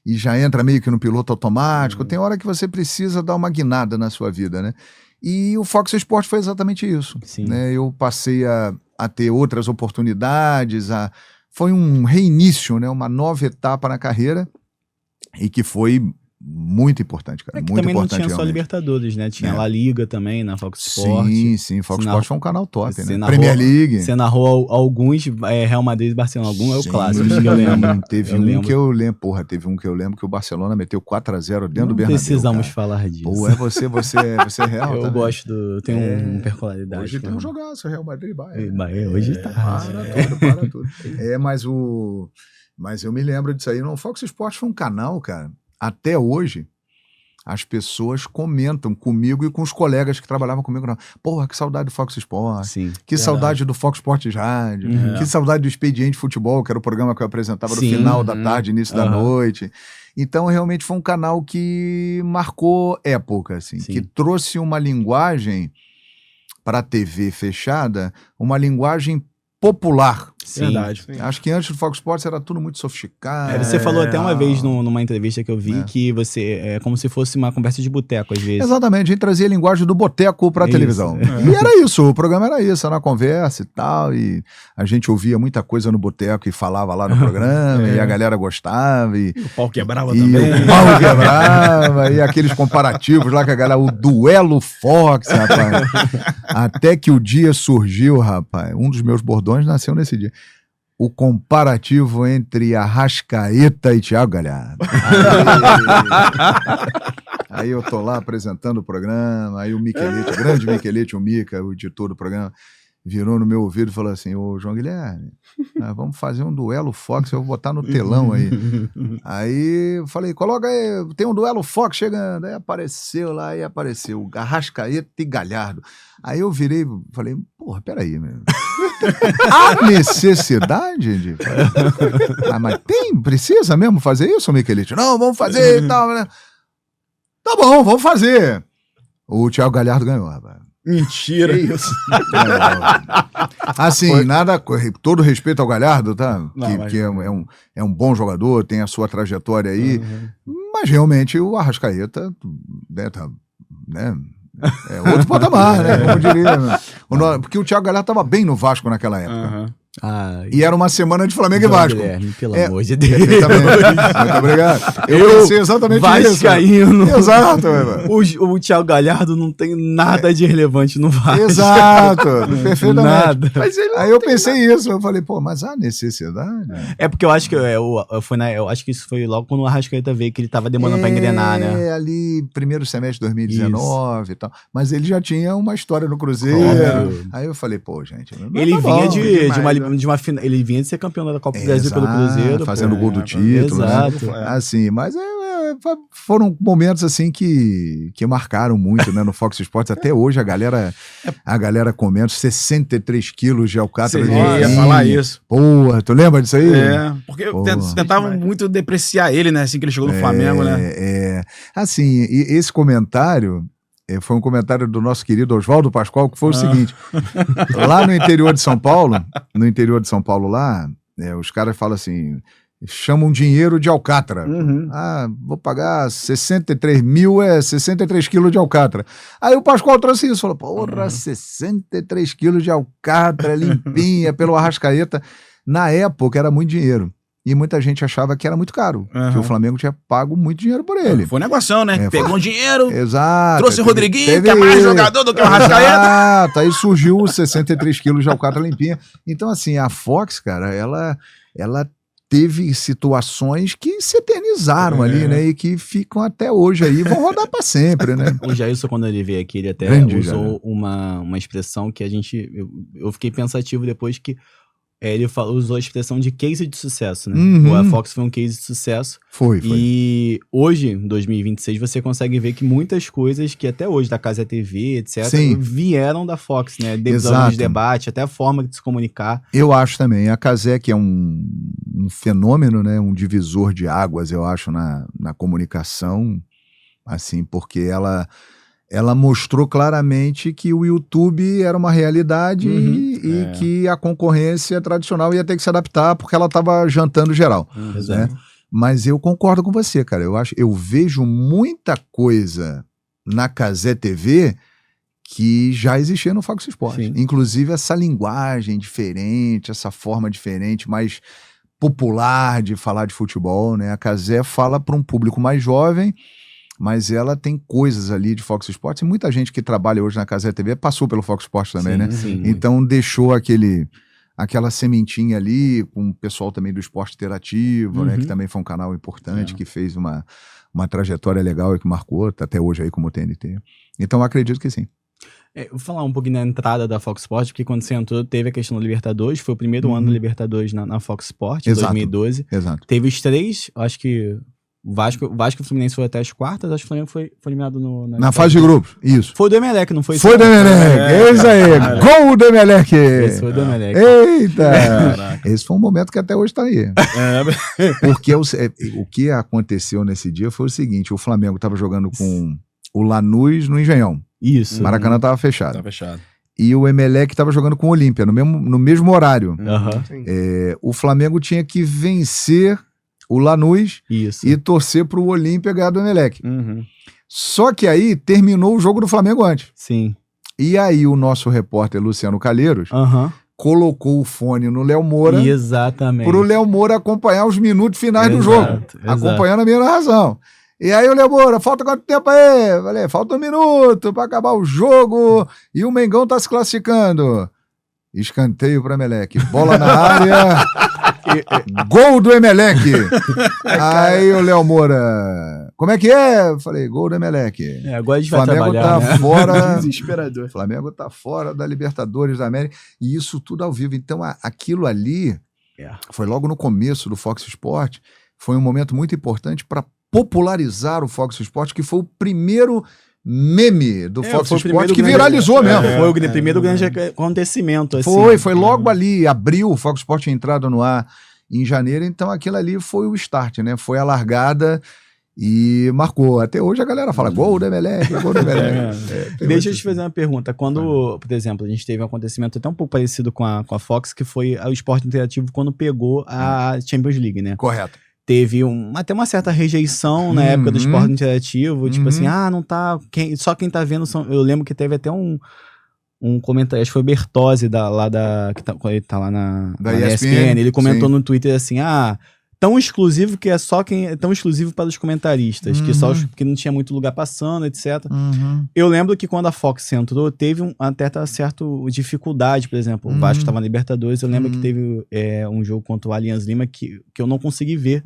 e já entra meio que no piloto automático. Tem hora que você precisa dar uma guinada na sua vida, né? E o Fox Sport foi exatamente isso. Sim. Né? Eu passei a ter outras oportunidades, foi um reinício, né? Uma nova etapa na carreira, e que foi muito importante, cara. É que muito também não importante, tinha só realmente. Libertadores, né? Tinha La Liga também na Fox Sport. Sim, Fox Você Sport foi um canal top, você né? narrou- Premier League. Você narrou alguns, Real Madrid e Barcelona. Algum é o Sim, clássico, que eu lembro. Teve Eu um lembro. que eu lembro, teve um que eu lembro que o Barcelona meteu 4-0 dentro do Não Bernabéu. precisamos cara. falar disso. Pô, você é real, eu também. gosto do... Tem uma percolaridade. Hoje tem um jogaço, Real Madrid e Bayern. Bahia, hoje tá. Para tudo. Mas eu me lembro disso aí. Não, o Fox Sports foi um canal, cara, até hoje, as pessoas comentam comigo e com os colegas que trabalhavam comigo. Não. Porra, que saudade do Fox Sports. Sim. Que saudade do Fox Sports Rádio. Que saudade do Expediente Futebol, que era o programa que eu apresentava no Sim. final da tarde, início da noite. Então, realmente foi um canal que marcou época, assim, Sim. que trouxe uma linguagem para a TV fechada, uma linguagem popular. Sim. Verdade. Acho que antes do Fox Sports era tudo muito sofisticado. Você falou até uma vez numa entrevista que eu vi que você é como se fosse uma conversa de boteco, às vezes. Exatamente, a gente trazia a linguagem do boteco pra Isso. televisão. E era isso, o programa era isso, era uma conversa e tal, e a gente ouvia muita coisa no boteco e falava lá no programa, e a galera gostava, e O pau quebrava e também. o pau quebrava, e aqueles comparativos lá com a galera, o duelo Fox, rapaz. Até que o dia surgiu, rapaz, um dos meus bordões nasceu nesse dia. O comparativo entre Arrascaeta e Thiago Galhardo. Aí eu tô lá apresentando o programa, aí o Michelete, o grande Michelete, o Mica, o editor do programa, virou no meu ouvido e falou assim: ô João Guilherme, vamos fazer um duelo Fox, eu vou botar no telão aí. Aí eu falei, coloca aí, tem um duelo Fox chegando. Aí apareceu Arrascaeta e Galhardo. Aí eu virei e falei, porra, peraí, meu. Há necessidade de fazer? Mas precisa mesmo fazer isso, Michelete? Não, vamos fazer e tal, né? Tá bom, vamos fazer. O Thiago Galhardo ganhou, rapaz. Mentira. Que isso? Assim, todo respeito ao Galhardo, tá? Não, Que é um bom jogador, tem a sua trajetória aí, mas realmente o Arrascaeta, né, tá, né, é outro patamar, né? Como diria. Né? Porque o Thiago Galhardo estava bem no Vasco naquela época. E era uma semana de Flamengo e Vasco. Guilherme, pelo amor de Deus. Perfeitamente. Muito obrigado. Eu pensei exatamente Vascaíno. isso. Exato, meu. O Thiago Galhardo não tem nada de relevante no Vasco. Exato, perfeitamente. Nada. Mas ele não Aí eu tem pensei isso, eu falei, pô, mas há necessidade? É porque eu acho que eu acho que isso foi logo quando o Arrascaeta veio, que ele tava demorando pra engrenar, né? Ali, primeiro semestre de 2019 e tal. Mas ele já tinha uma história no Cruzeiro. Óbvio. Aí eu falei, pô, gente. Ele tá vinha bom. de uma final, ele vinha de ser campeão da Copa do Brasil pelo Cruzeiro. Fazendo pô. gol do título. Exato. Né? Assim, mas foram momentos assim que marcaram muito, né, no Fox Sports. Até hoje a galera comenta 63 quilos de alcatra de ia vinho. falar isso. Porra, tu lembra disso aí? Porque Porra. tentavam muito depreciar ele, né? Assim que ele chegou no Flamengo, né? Assim, e esse comentário foi um comentário do nosso querido Oswaldo Pascoal, que foi o seguinte: lá no interior de São Paulo, lá, os caras falam assim, chamam dinheiro de alcatra. Vou pagar 63 mil, 63 quilos de alcatra. Aí o Pascoal trouxe isso, falou, porra, 63 quilos de alcatra, limpinha, pelo Arrascaeta. Na época era muito dinheiro. E muita gente achava que era muito caro, que o Flamengo tinha pago muito dinheiro por ele. Foi negociação, né? Pegou um dinheiro, Exato. trouxe o Rodriguinho, que é mais jogador do que o Arrascaeta. Exato. Aí surgiu os 63 quilos de alcatra limpinha. Então, assim, a Fox, cara, ela teve situações que se eternizaram ali, né? E que ficam até hoje aí, vão rodar pra sempre, né? O Jailson, quando ele veio aqui, ele até usou uma expressão que eu fiquei pensativo depois que ele usou a expressão de case de sucesso, né? A Fox foi um case de sucesso. Foi. E hoje, em 2026, você consegue ver que muitas coisas que até hoje, da Casa TV, etc., vieram da Fox, né? Devisão de debate, até a forma de se comunicar. Eu acho também. A Casé, que é um um fenômeno, né? Um divisor de águas, eu acho, na comunicação, assim, porque ela mostrou claramente que o YouTube era uma realidade e que a concorrência tradicional ia ter que se adaptar porque ela estava jantando geral. Né? Mas eu concordo com você, cara. Eu vejo muita coisa na Cazé TV que já existia no Fox Sports. Sim. Inclusive essa linguagem diferente, essa forma diferente, mais popular de falar de futebol, né? A Cazé fala para um público mais jovem, mas ela tem coisas ali de Fox Sports, e muita gente que trabalha hoje na Cazé TV passou pelo Fox Sports também, né? Sim. Então deixou aquela sementinha ali, com o pessoal também do Esporte Interativo, né? Que também foi um canal importante, que fez uma trajetória legal e que marcou, tá até hoje aí como TNT. Então eu acredito que sim. Eu vou falar um pouquinho da entrada da Fox Sports, porque quando você entrou, teve a questão da Libertadores, foi o primeiro ano da Libertadores na Fox Sports, em 2012. Exato. Teve os 3, acho que o Vasco e o Fluminense foi até as quartas, acho que o Flamengo foi eliminado na fase de grupos, isso. Foi do Emelec, não foi? Foi do Emelec, é isso aí, gol do Emelec. Esse foi do Emelec. Eita! Esse foi um momento que até hoje tá aí. Porque o que aconteceu nesse dia foi o seguinte, o Flamengo estava jogando com o Lanús no Engenhão. Isso. Maracanã estava fechado. Tá fechado. E o Emelec estava jogando com o Olímpia, no mesmo horário. Sim. O Flamengo tinha que vencer o Lanús Isso. e torcer para o Olímpia ganhar do Emelec. Só que aí terminou o jogo do Flamengo antes. Sim. E aí o nosso repórter Luciano Calheiros colocou o fone no Léo Moura Exatamente. para o Léo Moura acompanhar os minutos finais do jogo. Exato. Acompanhando a minha narração. E aí o Léo Moura, falta quanto tempo aí? Falei, falta 1 minuto para acabar o jogo e o Mengão tá se classificando. Escanteio para Emelec. Bola na área. Gol do Emelec. Aí o Léo Moura, como é que é? Eu falei, gol do Emelec. Agora a gente vai Flamengo trabalhar, tá né? fora. Desesperador. Flamengo tá fora da Libertadores da América. E isso tudo ao vivo. Então aquilo ali foi logo no começo do Fox Sport. Foi um momento muito importante para popularizar o Fox Sport, que foi o primeiro meme do Fox Sport que viralizou mesmo. Foi o primeiro grande acontecimento. Assim. Foi logo ali, abril, o Fox Sport tinha entrado no ar em janeiro, então aquilo ali foi o start, né? Foi a largada e marcou. Até hoje a galera fala, gol do Emelec, gol do Emelec. Deixa eu te fazer uma pergunta. Quando, por exemplo, a gente teve um acontecimento até um pouco parecido com a Fox, que foi o Esporte Interativo quando pegou a Champions League, né? Correto. Teve até uma certa rejeição na época do Esporte Interativo, tipo assim, não tá, só quem tá vendo eu lembro que teve até um comentário, acho que foi o Bertozzi ele tá lá na ESPN, ele comentou no Twitter assim, tão exclusivo que é só tão exclusivo para os comentaristas, que não tinha muito lugar passando, etc. Eu lembro que quando a Fox entrou, teve até certa dificuldade, por exemplo, o Vasco estava na Libertadores, eu lembro que teve um jogo contra o Allianz Lima que eu não consegui ver,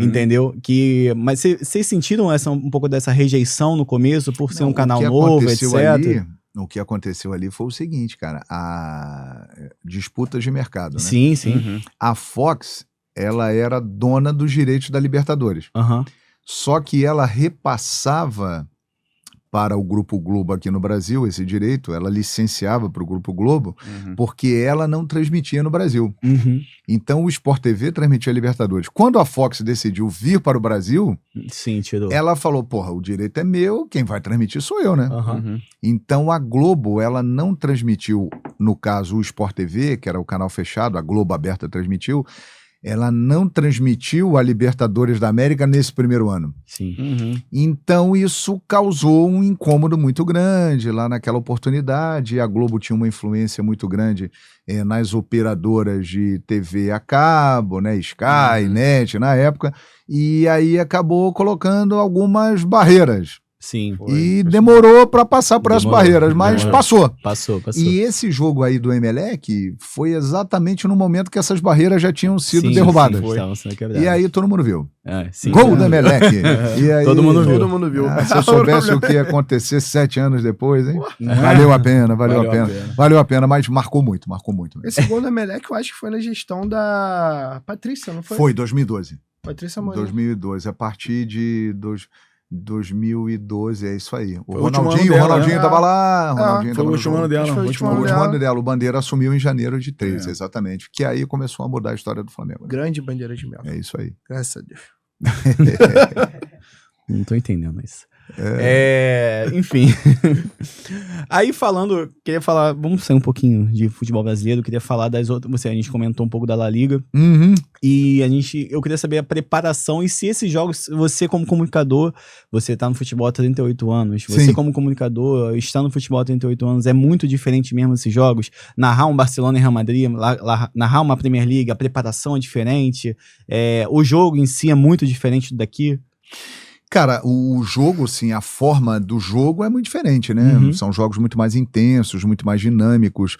entendeu? Mas vocês sentiram um pouco dessa rejeição no começo, por ser um canal novo, etc.? O que aconteceu ali foi o seguinte, cara, disputas de mercado, né? Sim, sim. A Fox, ela era dona dos direitos da Libertadores. Só que ela repassava para o Grupo Globo aqui no Brasil esse direito, ela licenciava para o Grupo Globo, porque ela não transmitia no Brasil. Então o Sport TV transmitia a Libertadores. Quando a Fox decidiu vir para o Brasil, sim, tirou. Ela falou, porra, o direito é meu, quem vai transmitir sou eu, né? Então a Globo, ela não transmitiu, no caso o Sport TV, que era o canal fechado, a Globo aberta transmitiu, ela não transmitiu a Libertadores da América nesse primeiro ano. Sim. Então isso causou um incômodo muito grande lá naquela oportunidade. A Globo tinha uma influência muito grande nas operadoras de TV a cabo, né, Sky, Net na época, e aí acabou colocando algumas barreiras. Sim. Demorou para passar por essas barreiras, mas passou. Passou. E esse jogo aí do Emelec foi exatamente no momento que essas barreiras já tinham sido derrubadas. E aí todo mundo viu. Gol do Emelec. E aí, todo mundo viu. Se eu soubesse o que ia acontecer 7 anos depois, hein? Valeu a pena. Valeu a pena, mas marcou muito. Esse gol do Emelec eu acho que foi na gestão da Patrícia, não foi? Foi, 2012. Patrícia Morim. 2012, a partir de... 2012, é isso aí. O Foi o último ano Ronaldinho dela, tava lá. o Ronaldinho Foi tava o no último jogo. ano dela. Acho que foi o último último O ano último dela. ano dela. O Bandeira assumiu em janeiro de 13, exatamente. Que aí começou a mudar a história do Flamengo. Né? Grande bandeira de mel. É isso aí. Graças a Deus. Não tô entendendo isso. Enfim. Aí queria falar, vamos sair um pouquinho de futebol brasileiro, queria falar das outras, a gente comentou um pouco da La Liga, Uhum. e eu queria saber a preparação e se esses jogos, você como comunicador, você tá no futebol há 38 anos, você Sim. como comunicador, está no futebol há 38 anos, é muito diferente mesmo esses jogos, narrar um Barcelona e Real Madrid, narrar uma Premier League, a preparação é diferente, o jogo em si é muito diferente daqui? Cara, o jogo, assim, a forma do jogo é muito diferente, né? Uhum. São jogos muito mais intensos, muito mais dinâmicos.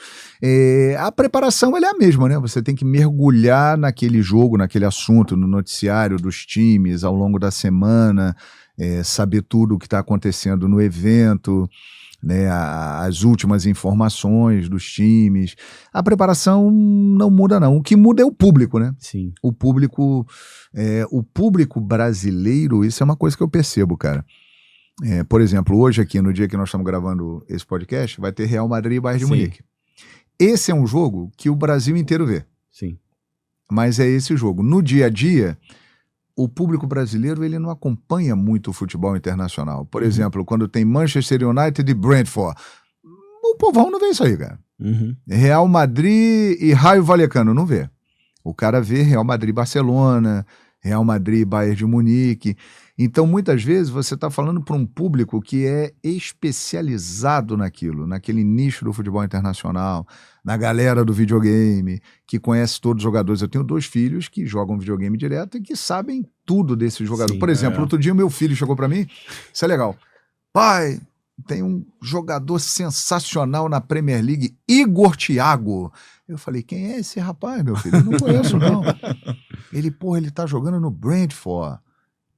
A preparação, ela é a mesma, né? Você tem que mergulhar naquele jogo, naquele assunto, no noticiário dos times ao longo da semana, saber tudo o que está acontecendo no evento, né? As últimas informações dos times. A preparação não muda, não. O que muda é o público, né? Sim. O público brasileiro, isso é uma coisa que eu percebo, cara. Por exemplo, hoje aqui, no dia que nós estamos gravando esse podcast, vai ter Real Madrid e Bayern de Sim. Munique. Esse é um jogo que o Brasil inteiro vê, Sim. mas é esse jogo. No dia a dia, o público brasileiro ele não acompanha muito o futebol internacional. Por exemplo, quando tem Manchester United e Brentford, o povão não vê isso aí, cara. Uhum. Real Madrid e Raio Vallecano, não vê. O cara vê Real Madrid e Barcelona, Real Madrid e Bayern de Munique. Então, muitas vezes, você está falando para um público que é especializado naquilo, naquele nicho do futebol internacional, na galera do videogame, que conhece todos os jogadores. Eu tenho 2 filhos que jogam videogame direto e que sabem tudo desse jogador. Sim, Por exemplo, outro dia meu filho chegou para mim, isso é legal. Pai, tem um jogador sensacional na Premier League, Igor Thiago. Eu falei, quem é esse rapaz, meu filho? Eu não conheço, não. Ele tá jogando no Brentford.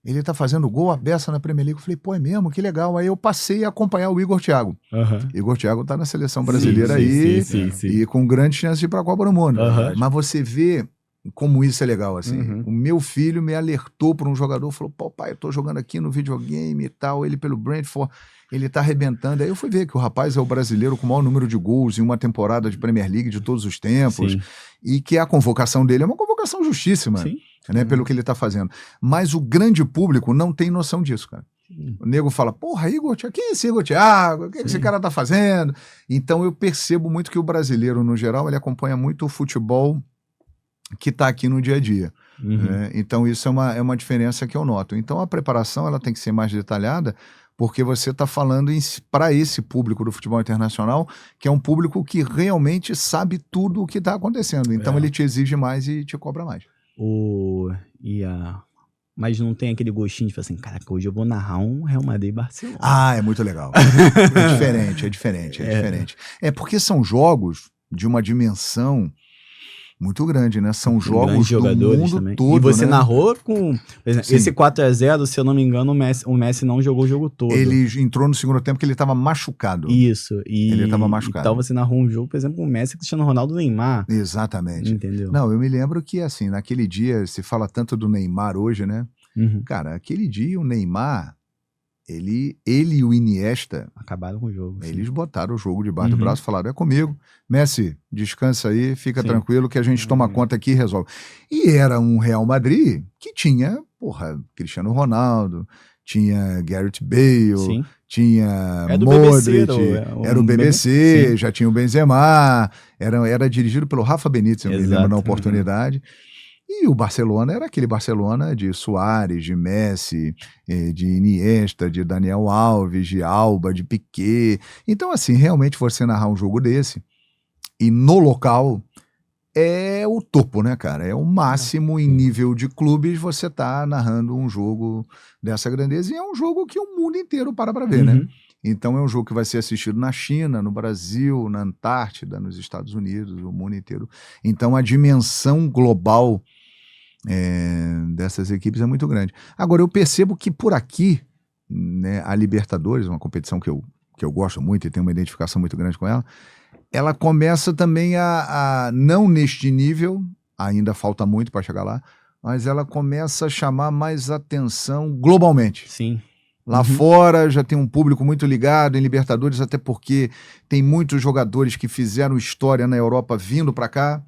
Ele tá fazendo gol à beça na Premier League. Eu falei, é mesmo? Que legal. Aí eu passei a acompanhar o Igor Thiago. Uhum. Igor Thiago tá na seleção brasileira Sim. e com grande chance de ir pra Copa do Mundo. Uhum. Mas você vê como isso é legal, assim. Uhum. O meu filho me alertou para um jogador, falou, pai, eu tô jogando aqui no videogame e tal, ele pelo Brentford, ele tá arrebentando. Aí eu fui ver que o rapaz é o brasileiro com o maior número de gols em uma temporada de Premier League de todos os tempos, Sim. e que a convocação dele é uma convocação justíssima, Sim. né, pelo que ele tá fazendo. Mas o grande público não tem noção disso, cara. O nego fala, Igor Thiago, quem é esse Igor Thiago? O que esse cara tá fazendo? Então eu percebo muito que o brasileiro, no geral, ele acompanha muito o futebol que está aqui no dia a dia. Uhum. Né? Então isso é uma diferença que eu noto. Então a preparação ela tem que ser mais detalhada, porque você está falando para esse público do futebol internacional, que é um público que realmente sabe tudo o que está acontecendo. Então ele te exige mais e te cobra mais. Mas não tem aquele gostinho de falar assim, caraca, hoje eu vou narrar um Real Madrid e Barcelona. É muito legal. É diferente. É porque são jogos de uma dimensão muito grande, né? São jogos do mundo também. todo, E você né? narrou com... Por exemplo, esse 4-0, se eu não me engano, o Messi não jogou o jogo todo. Ele entrou no segundo tempo porque ele estava machucado. Isso. Ele estava machucado. Então você narrou um jogo, por exemplo, com o Messi, Cristiano Ronaldo e Neymar. Exatamente. Entendeu? Não, eu me lembro que, assim, naquele dia, se fala tanto do Neymar hoje, né? Uhum. Cara, aquele dia o Neymar, ele e o Iniesta, acabaram com o jogo. Sim. Eles botaram o jogo debaixo do braço e falaram, é comigo. Messi, descansa aí, fica Sim. tranquilo que a gente toma conta aqui e resolve. E era um Real Madrid que tinha, Cristiano Ronaldo, tinha Gareth Bale, Sim. tinha É do Modric, BBC, era o BBC, já tinha o Benzema, era dirigido pelo Rafa Benítez, eu me lembro na oportunidade. E o Barcelona era aquele Barcelona de Suárez, de Messi, de Iniesta, de Daniel Alves, de Alba, de Piqué. Então, assim, realmente você narrar um jogo desse, e no local, é o topo, né, cara? É o máximo em nível de clubes você tá narrando um jogo dessa grandeza, e é um jogo que o mundo inteiro para ver, né? Então é um jogo que vai ser assistido na China, no Brasil, na Antártida, nos Estados Unidos, o mundo inteiro. Então a dimensão global dessas equipes é muito grande. Agora, eu percebo que por aqui, né, a Libertadores, uma competição que eu gosto muito e tenho uma identificação muito grande com ela começa também a não neste nível, ainda falta muito para chegar lá, mas ela começa a chamar mais atenção globalmente. Sim. Lá fora já tem um público muito ligado em Libertadores, até porque tem muitos jogadores que fizeram história na Europa vindo para cá.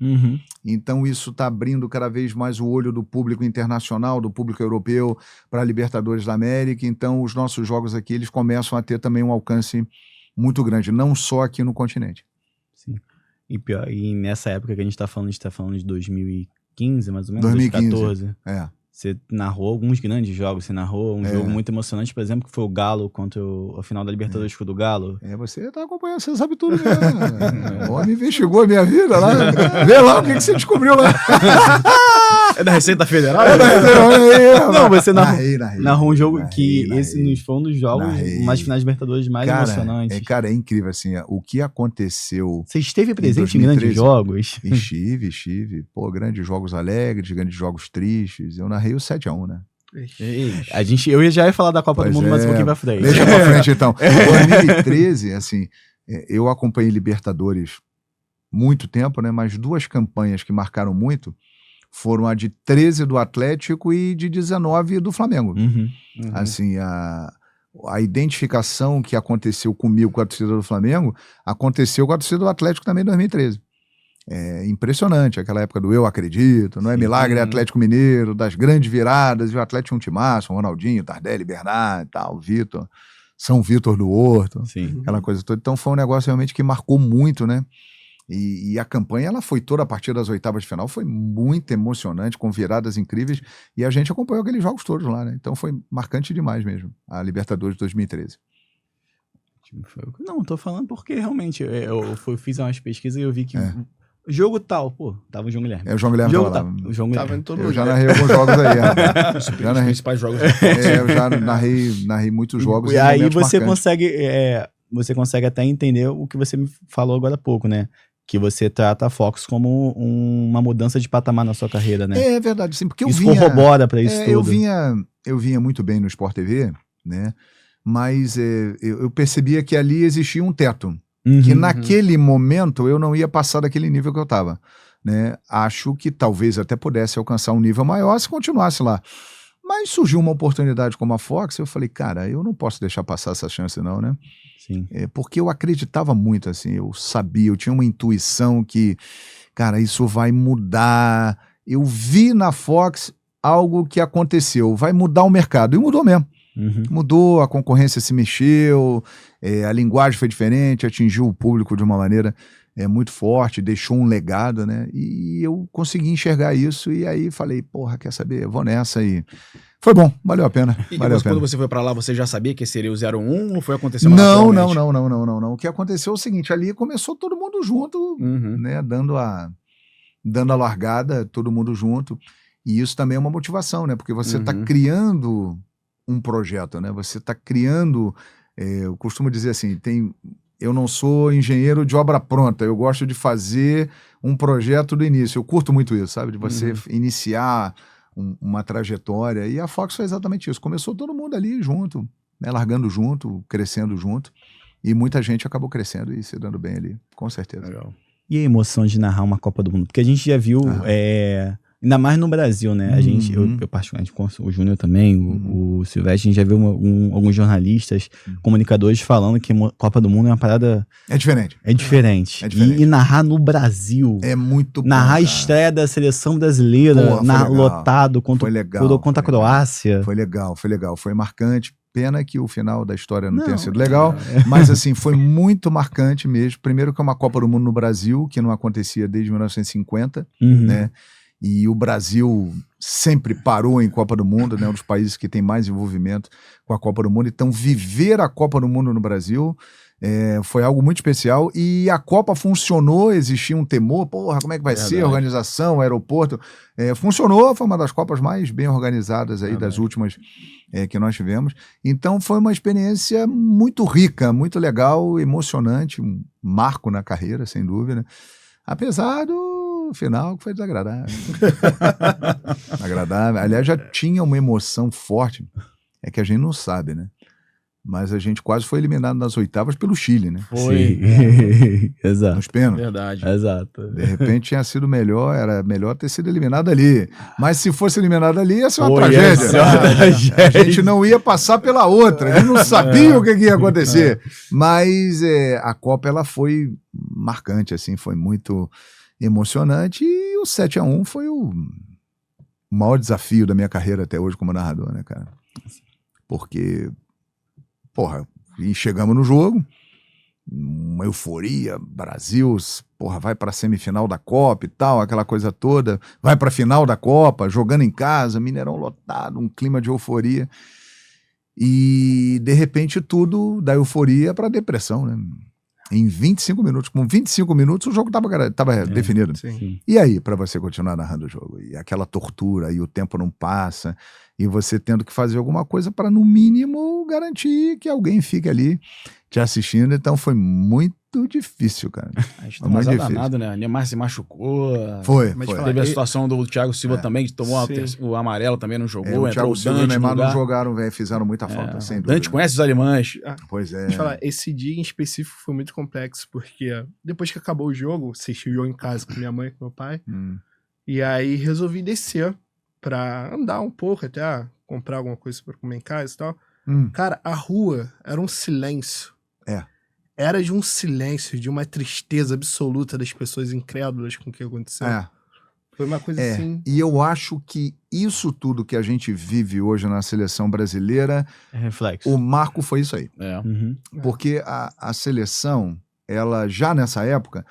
Então isso está abrindo cada vez mais o olho do público internacional, do público europeu para a Libertadores da América. Então os nossos jogos aqui eles começam a ter também um alcance muito grande, não só aqui no continente. Sim. E nessa época que a gente está falando de 2015, mais ou menos, 2015. 2014. É. Você narrou alguns grandes jogos. Você narrou um jogo muito emocionante, por exemplo, que foi o Galo contra a final da Libertadores do Galo. Você tá acompanhando, você sabe tudo mesmo. O homem investigou a minha vida lá. Vê lá o que você descobriu lá. É da Receita Federal? Não, você narrei, narrou um jogo narrei. Esse foi um dos jogos mais finais de Libertadores mais emocionantes. Cara, é incrível, assim, o que aconteceu... Você esteve presente em grandes jogos? Estive. Pô, grandes jogos alegres, grandes jogos tristes. Eu narrei o 7-1, né? Eu já ia falar da Copa do Mundo, mas um pouquinho pra frente. Deixa pra frente, então. 2013, assim, eu acompanhei Libertadores muito tempo, né? Mas 2 campanhas que marcaram muito foram a de 13 do Atlético e de 19 do Flamengo. Assim, a identificação que aconteceu comigo com a torcida do Flamengo aconteceu com a torcida do Atlético também em 2013. É impressionante, aquela época do eu acredito, não é milagre Atlético Mineiro, das grandes viradas, e o Atlético um timaço, Ronaldinho, Tardelli, Bernard, tal, Vitor, São Vitor do Horto, aquela coisa toda. Então foi um negócio realmente que marcou muito, né? E a campanha, ela foi toda a partir das oitavas de final, foi muito emocionante, com viradas incríveis, e a gente acompanhou aqueles jogos todos lá, né? Então foi marcante demais mesmo, a Libertadores de 2013. Não, tô falando porque realmente eu fiz umas pesquisas e eu vi que jogo tal, tava o João Guilherme. O João Guilherme jogo tava lá. O João Guilherme. Eu já narrei alguns jogos aí. Os principais jogos. Eu já narrei muitos jogos. E aí você consegue até entender o que você me falou agora há pouco, né? Que você trata a Fox como uma mudança de patamar na sua carreira, né? É verdade, sim, porque isso corrobora pra isso tudo. Eu vinha muito bem no Sport TV, né? Mas eu percebia que ali existia um teto. Que naquele momento eu não ia passar daquele nível que eu estava, né? Acho que talvez até pudesse alcançar um nível maior se continuasse lá. Mas surgiu uma oportunidade como a Fox, eu falei, cara, eu não posso deixar passar essa chance não, né? Sim. Porque eu acreditava muito, assim, eu sabia, eu tinha uma intuição que, cara, isso vai mudar. Eu vi na Fox algo que aconteceu, vai mudar o mercado, e mudou mesmo. Mudou, a concorrência se mexeu, a linguagem foi diferente, atingiu o público de uma maneira muito forte, deixou um legado, né? E eu consegui enxergar isso e aí falei, porra, quer saber? Eu vou nessa e foi bom, valeu a pena. Quando você foi pra lá, você já sabia que seria o 01 ou foi acontecer Não. O que aconteceu é o seguinte, ali começou todo mundo junto, né? Dando a largada, todo mundo junto. E isso também é uma motivação, né? Porque você está criando um projeto, né? Você está criando, eu costumo dizer assim, eu não sou engenheiro de obra pronta, eu gosto de fazer um projeto do início, eu curto muito isso, sabe? De você iniciar uma trajetória, e a Fox foi exatamente isso, começou todo mundo ali junto, né? Largando junto, crescendo junto, e muita gente acabou crescendo e se dando bem ali, com certeza. Legal. E a emoção de narrar uma Copa do Mundo? Porque a gente já viu... Ainda mais no Brasil, né? A gente, eu particularmente com o Júnior também, o Silvestre, a gente já viu alguns jornalistas, comunicadores falando que Copa do Mundo é uma parada... É diferente. É diferente. E narrar no Brasil. É muito bom, narrar a estreia da seleção brasileira, lotado contra a Croácia. Foi legal. Foi marcante. Pena que o final da história não tenha sido legal, mas assim, foi muito marcante mesmo. Primeiro que é uma Copa do Mundo no Brasil, que não acontecia desde 1950, né? E o Brasil sempre parou em Copa do Mundo, né? Um dos países que tem mais envolvimento com a Copa do Mundo. Então, viver a Copa do Mundo no Brasil foi algo muito especial. E a Copa funcionou, existia um temor, porra, como é que vai ser a organização, o aeroporto? Funcionou, foi uma das Copas mais bem organizadas aí das últimas que nós tivemos. Então, foi uma experiência muito rica, muito legal, emocionante, um marco na carreira, sem dúvida. Apesar do final que foi desagradável. Aliás, já tinha uma emoção forte, é que a gente não sabe, né? mas a gente quase foi eliminado nas oitavas pelo Chile, né? Foi. Sim. Exato. Nos pênaltis. Verdade. Exato. De repente tinha sido melhor, era melhor ter sido eliminado ali. Mas se fosse eliminado ali, ia ser uma Pô, tragédia. ia ser uma tragédia. A gente não ia passar pela outra, a gente não sabia o que ia acontecer. Mas a Copa ela foi marcante, assim, foi muito emocionante. E o 7-1 foi o maior desafio da minha carreira até hoje como narrador, né, cara? Porque, porra, e chegamos no jogo, uma euforia, Brasil, porra, vai pra semifinal da Copa e tal, aquela coisa toda, vai pra final da Copa, jogando em casa, Mineirão lotado, um clima de euforia, e de repente tudo da euforia pra depressão, né? Em 25 minutos, com 25 minutos o jogo tava definido. Sim. E aí, pra você continuar narrando o jogo? E aquela tortura, e o tempo não passa, e você tendo que fazer alguma coisa para no mínimo garantir que alguém fique ali te assistindo. Então foi muito difícil, cara. A gente Foi tá mais muito difícil. danado, né? Neymar se machucou. Foi. Mas foi. fala- Teve a E- situação do Thiago Silva também, que tomou Sim. o amarelo, também não jogou. O entrou Thiago o Silva e o Dante no Neymar não lugar. jogaram, velho, fizeram muita falta, sem dúvida. Dante conhece os alemães. Pois é. Deixa eu falar, esse dia em específico foi muito complexo, porque depois que acabou o jogo, assisti o jogo em casa com minha mãe e com meu pai, e aí resolvi descer pra andar um pouco, até comprar alguma coisa pra comer em casa e tal. Cara, a rua era um silêncio. É. Era de um silêncio, de uma tristeza absoluta das pessoas incrédulas com o que aconteceu. Foi uma coisa assim... E eu acho que isso tudo que a gente vive hoje na seleção brasileira, É reflexo. o marco foi isso aí. É. Uhum. Porque a seleção, ela já nessa época,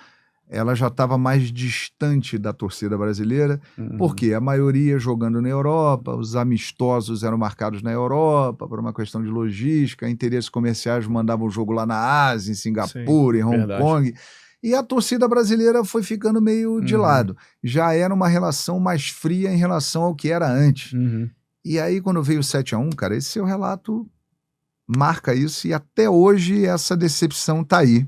ela já estava mais distante da torcida brasileira, porque a maioria jogando na Europa, os amistosos eram marcados na Europa, por uma questão de logística, interesses comerciais mandavam o jogo lá na Ásia, em Singapura, em Hong verdade. Kong, e a torcida brasileira foi ficando meio de lado. Já era uma relação mais fria em relação ao que era antes. Uhum. E aí, quando veio o 7-1, cara, esse seu relato marca isso, e até hoje essa decepção tá aí.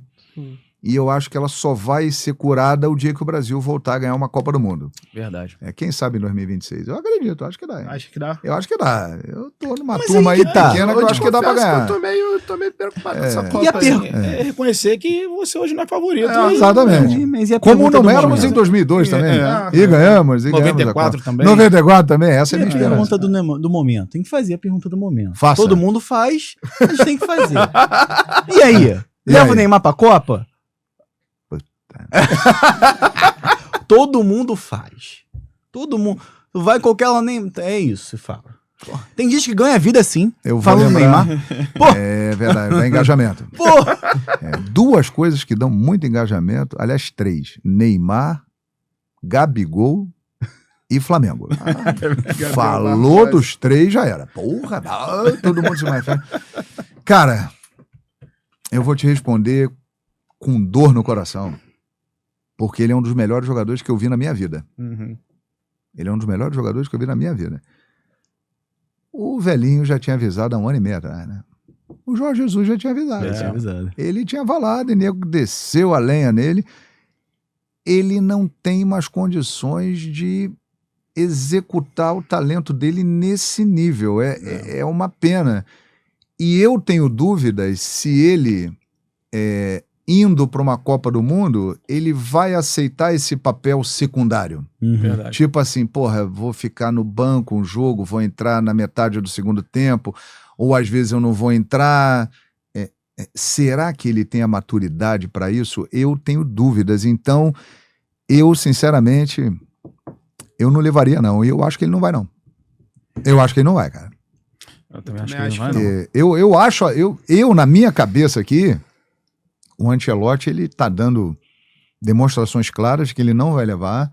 E eu acho que ela só vai ser curada o dia que o Brasil voltar a ganhar uma Copa do Mundo. Verdade. Quem sabe em 2026? Eu acredito, acho que dá. Acho que dá. Eu acho que dá. Eu tô numa Mas turma aí aí que tá. pequena que eu acho que dá pra confesso ganhar. que eu tô meio preocupado com essa Copa. E a aí. pergunta? É reconhecer que você hoje não é favorito. É, exatamente. Mas e a Como pergunta não do éramos momento? em 2002 também. É. E ganhamos, e ganhamos. a 94 Copa. também. 94 também, essa é a E minha a esperança. pergunta do momento. Tem que fazer a pergunta do momento. Faça. Todo mundo faz, a gente tem que fazer. E aí? E Leva aí? o Neymar pra Copa? Todo mundo faz. Todo mundo. Tu vai em qualquer lá, nem. É isso, você fala. Porra. Tem gente que ganha vida assim. Eu vou Falando do lembrar. Neymar. Pô, É verdade, dá engajamento. pô. Duas coisas que dão muito engajamento, aliás, três: Neymar, Gabigol e Flamengo. Falou Marques. dos três, já era. Porra, todo mundo se manifesta. Cara, eu vou te responder com dor no coração, porque ele é um dos melhores jogadores que eu vi na minha vida. Uhum. Ele é um dos melhores jogadores que eu vi na minha vida. O velhinho já tinha avisado há 1 ano e meio atrás, né? O Jorge Jesus já tinha avisado. Já tinha avisado. Ele tinha falado, e nego desceu a lenha nele. Ele não tem mais condições de executar o talento dele nesse nível. É uma pena. E eu tenho dúvidas se ele, indo para uma Copa do Mundo, ele vai aceitar esse papel secundário. Uhum. Verdade. Tipo assim, porra, vou ficar no banco um jogo, vou entrar na metade do segundo tempo, ou às vezes eu não vou entrar. Será que ele tem a maturidade para isso? Eu tenho dúvidas. Então, eu, sinceramente, eu não levaria, não. E eu acho que ele não vai, não. Eu acho que ele não vai, cara. Eu também acho Também que acho não vai, que não. Eu acho, eu, na minha cabeça aqui, o Ancelotti, ele tá dando demonstrações claras de que ele não vai levar,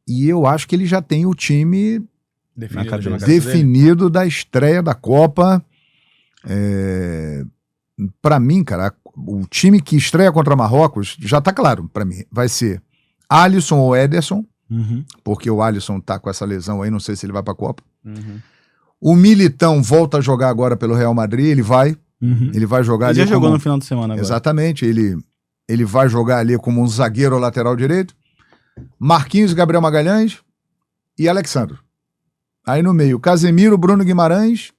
e eu acho que ele já tem o time Definido cabeça. na cabeça dele. definido da estreia da Copa. Pra mim, cara, o time que estreia contra Marrocos, já tá claro pra mim, vai ser Alisson ou Ederson, Uhum. porque o Alisson tá com essa lesão aí, não sei se ele vai pra Copa. Uhum. O Militão volta a jogar agora pelo Real Madrid, ele vai jogar Ele ali já jogou como- no final de semana agora. Exatamente, ele vai jogar ali como um zagueiro lateral direito. Marquinhos, Gabriel Magalhães e Alexandre. Aí no meio, Casemiro, Bruno Guimarães,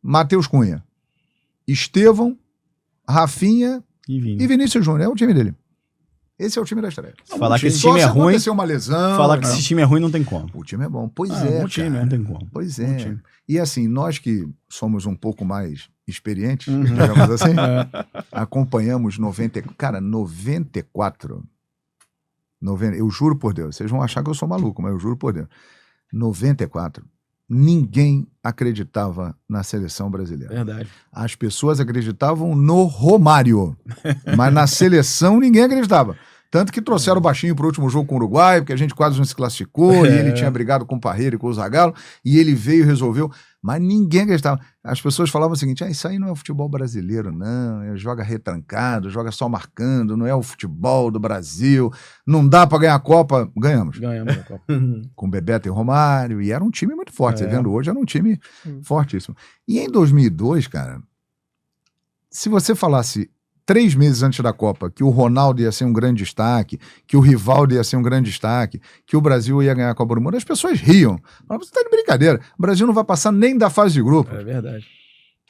Matheus Cunha. Estevão, Rafinha E Vini. e Vinícius Júnior. É o time dele. Esse é o time da estreia. Se falar que esse Só time é se ruim, acontecer uma lesão... falar que esse time é ruim não tem como. O time é bom. Pois Ah, é, bom time, cara. Não tem como. Pois Bom é. time. E assim, nós que somos um pouco mais experientes, Uhum. digamos assim, acompanhamos 94. Eu juro por Deus, vocês vão achar que eu sou maluco, mas eu juro por Deus. 94. Ninguém acreditava na seleção brasileira. Verdade. As pessoas acreditavam no Romário, mas na seleção ninguém acreditava. Tanto que trouxeram o Baixinho pro último jogo com o Uruguai, porque a gente quase não se classificou, e ele tinha brigado com o Parreira e com o Zagallo, e ele veio e resolveu. Mas ninguém acreditava. As pessoas falavam o seguinte, isso aí não é o futebol brasileiro, não. Joga retrancado, joga só marcando, não é o futebol do Brasil, não dá pra ganhar a Copa. Ganhamos. Ganhamos a Copa. Com Bebeto e Romário, e era um time muito forte. Você É. vendo hoje, era um time fortíssimo. E em 2002, cara, se você falasse 3 meses antes da Copa que o Ronaldo ia ser um grande destaque, que o Rivaldo ia ser um grande destaque, que o Brasil ia ganhar a Copa do Mundo, as pessoas riam. Falavam, você tá de brincadeira. O Brasil não vai passar nem da fase de grupo. É verdade.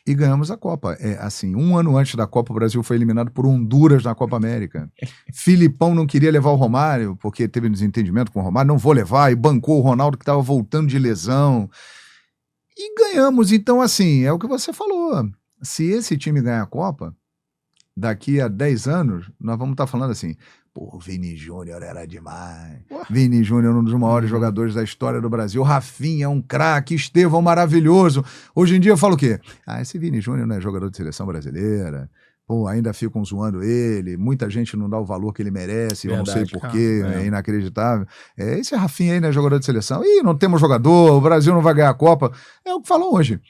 E ganhamos a Copa. Assim, 1 ano antes da Copa, o Brasil foi eliminado por Honduras na Copa América. Filipão não queria levar o Romário, porque teve desentendimento com o Romário, não vou levar, e bancou o Ronaldo que estava voltando de lesão. E ganhamos. Então, assim, é o que você falou. Se esse time ganhar a Copa, daqui a 10 anos, nós vamos estar falando assim, pô, Vini Júnior era demais. Vini Júnior é um dos maiores jogadores da história do Brasil. Rafinha é um craque, Estevão maravilhoso. Hoje em dia eu falo o quê? Esse Vini Júnior não é jogador de seleção brasileira. Pô, ainda ficam zoando ele. Muita gente não dá o valor que ele merece. Eu não sei Verdade, porquê, cara. é inacreditável. Esse Rafinha aí não é jogador de seleção. Ih, não temos jogador, o Brasil não vai ganhar a Copa. É o que falam hoje.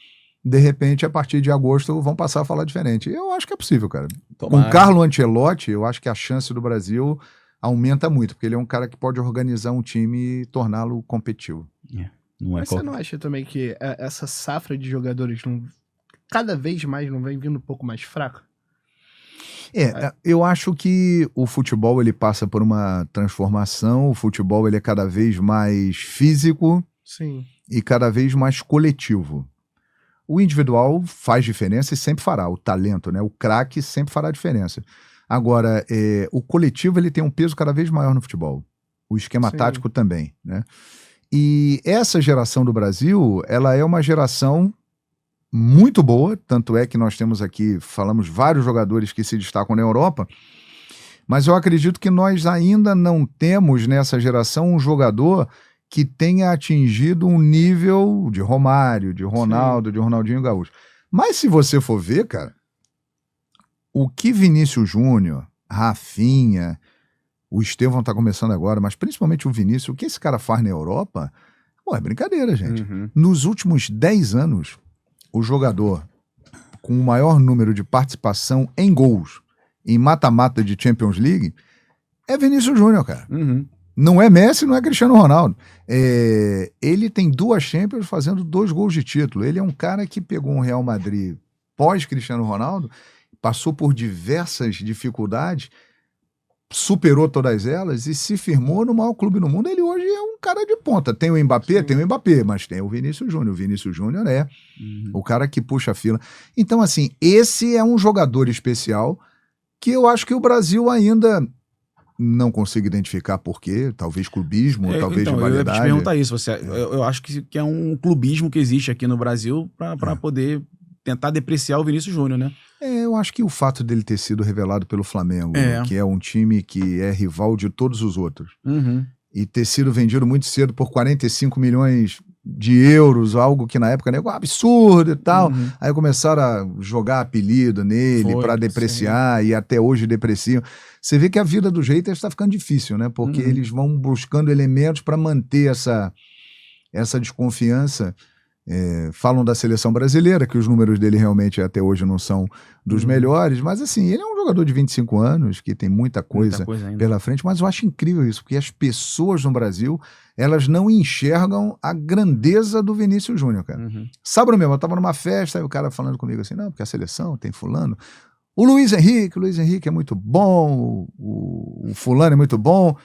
De repente, a partir de agosto, vão passar a falar diferente. Eu acho que é possível, cara. Tomara. Com Carlo Ancelotti, eu acho que a chance do Brasil aumenta muito, porque ele é um cara que pode organizar um time e torná-lo competitivo. Não é Mas você não acha também que essa safra de jogadores cada vez mais não vem vindo um pouco mais fraca? Eu acho que o futebol ele passa por uma transformação, o futebol ele é cada vez mais físico Sim. e cada vez mais coletivo. O individual faz diferença e sempre fará, o talento, né? O craque sempre fará diferença. Agora, o coletivo ele tem um peso cada vez maior no futebol. O esquema Sim. tático também, né? E essa geração do Brasil, ela é uma geração muito boa, tanto é que nós temos aqui, falamos vários jogadores que se destacam na Europa, mas eu acredito que nós ainda não temos nessa geração um jogador que tenha atingido um nível de Romário, de Ronaldo, de Ronaldinho Gaúcho. Mas se você for ver, cara, o que Vinícius Júnior, Rafinha, o Estevão tá começando agora, mas principalmente o Vinícius, o que esse cara faz na Europa, pô, é brincadeira, gente. Uhum. Nos últimos 10 anos, o jogador com o maior número de participação em gols em mata-mata de Champions League é Vinícius Júnior, cara. Uhum. Não é Messi, não é Cristiano Ronaldo. Ele tem 2 Champions fazendo 2 gols de título. Ele é um cara que pegou um Real Madrid pós-Cristiano Ronaldo, passou por diversas dificuldades, superou todas elas e se firmou no maior clube do mundo. Ele hoje é um cara de ponta. Tem o Mbappé? Tem o Mbappé, mas tem o Vinícius Júnior. O Vinícius Júnior é o cara que puxa a fila. Então, assim, esse é um jogador especial que eu acho que o Brasil ainda não consigo identificar por quê, talvez clubismo, talvez então, eu ia te rivalidade. perguntar isso. Eu acho que é um clubismo que existe aqui no Brasil para poder tentar depreciar o Vinícius Júnior, né? Eu acho que o fato dele ter sido revelado pelo Flamengo, É. que é um time que é rival de todos os outros, Uhum. e ter sido vendido muito cedo por 45 milhões de euros, algo que na época era um absurdo e tal. Uhum. Aí começaram a jogar apelido nele Foi, para depreciar e até hoje depreciam. Você vê que a vida do jeito está ficando difícil, né? Porque Uhum. eles vão buscando elementos para manter essa desconfiança. Falam da seleção brasileira, que os números dele realmente até hoje não são dos Uhum. melhores, mas assim, ele é um jogador de 25 anos, que tem muita coisa Muita coisa ainda. pela frente, mas eu acho incrível isso, porque as pessoas no Brasil, elas não enxergam a grandeza do Vinícius Júnior, cara. Uhum. Sábado mesmo, eu tava numa festa, aí o cara falando comigo assim, não, porque a seleção tem fulano. O Luiz Henrique é muito bom, o fulano é muito bom.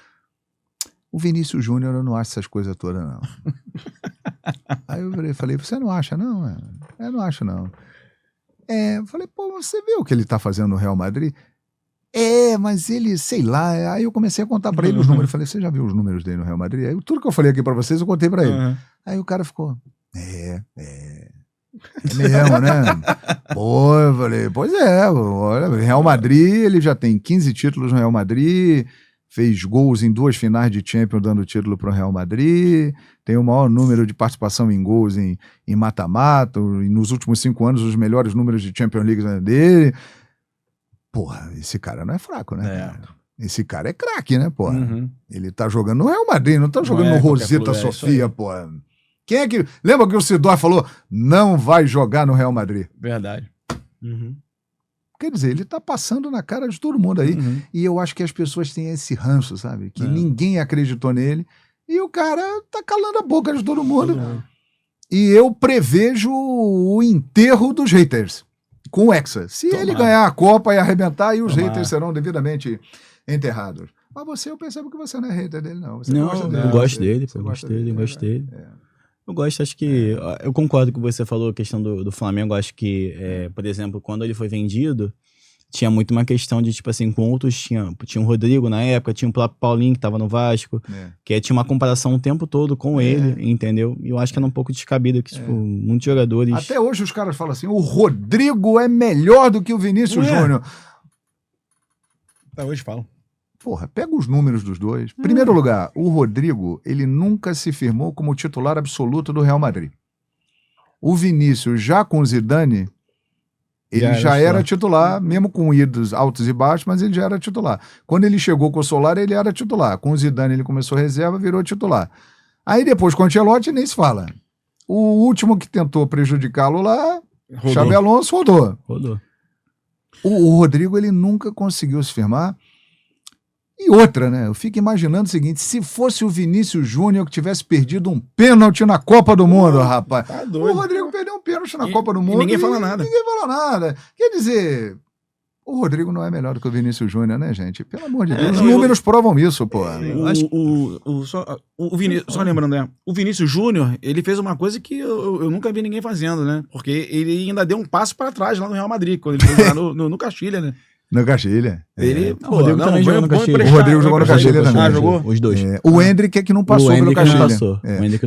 O Vinícius Júnior, eu não acho essas coisas todas, não. Aí eu falei, você não acha, não? Eu não acho, não. Eu falei, pô, você viu o que ele tá fazendo no Real Madrid? Mas ele, sei lá. Aí eu comecei a contar pra ele os números. Eu falei, você já viu os números dele no Real Madrid? Aí tudo que eu falei aqui pra vocês, eu contei pra ele. Aí o cara ficou, é mesmo, né? Pô, eu falei, pois é, olha, Real Madrid, ele já tem 15 títulos no Real Madrid, fez gols em 2 finais de Champions dando título pro Real Madrid, tem o maior número de participação em gols em mata-mata, e nos últimos 5 anos os melhores números de Champions League dele. Porra, esse cara não é fraco, né? Esse cara é craque, né, porra? Ele tá jogando no Real Madrid, não tá jogando no Rosita Sofia, porra. Quem é que... Lembra que o Sidor falou, não vai jogar no Real Madrid? Verdade. Quer dizer, ele tá passando na cara de todo mundo aí. E eu acho que as pessoas têm esse ranço, sabe? Que ninguém acreditou nele. E o cara tá calando a boca de todo mundo. E eu prevejo o enterro dos haters com o Hexa. Se ele ganhar a Copa e arrebentar, aí os haters serão devidamente enterrados. Mas você, eu percebo que você não é hater dele, não. Você gosta dele. Eu gosto dele, eu gosto dele. Eu gosto, acho que... Eu concordo com o que você falou, a questão do Flamengo. Acho que, por exemplo, quando ele foi vendido, tinha muito uma questão de, tipo assim, com outros... Tinha o Rodrigo na época, tinha o próprio Paulinho, que tava no Vasco, que tinha uma comparação o tempo todo com ele, entendeu? E eu acho que era um pouco descabido, que, tipo, muitos jogadores... Até hoje os caras falam assim, o Rodrigo é melhor do que o Vinícius Júnior. Até hoje falam. Porra, pega os números dos dois. Primeiro lugar, o Rodrigo, ele nunca se firmou como titular absoluto do Real Madrid. O Vinícius, já com o Zidane, ele já era titular, mesmo com idos altos e baixos, mas ele já era titular. Quando ele chegou com o Solari, ele era titular. Com o Zidane, ele começou reserva, virou titular. Aí depois, com o Ancelotti, nem se fala. O último que tentou prejudicá-lo lá, Xabi Alonso, rodou. O Rodrigo, ele nunca conseguiu se firmar. E outra, né? Eu fico imaginando o seguinte, se fosse o Vinícius Júnior que tivesse perdido um pênalti na Copa do Mundo, rapaz. Tá doido. O Rodrigo perdeu um pênalti na Copa do Mundo. E ninguém fala nada. Ninguém fala nada. Quer dizer, o Rodrigo não é melhor do que o Vinícius Júnior, né, gente? Pelo amor de Deus. Os números provam isso, pô. O Vinícius, só lembrando, né? O Vinícius Júnior, ele fez uma coisa que eu nunca vi ninguém fazendo, né? Porque ele ainda deu um passo para trás lá no Real Madrid, quando ele foi lá no Castilha, né? No Castilha. Ele, O Rodrigo também jogou no Castilha. O Rodrigo jogou no Castilha também. Ah, jogou? Os dois. O Hendrick é que não passou pelo Castilha.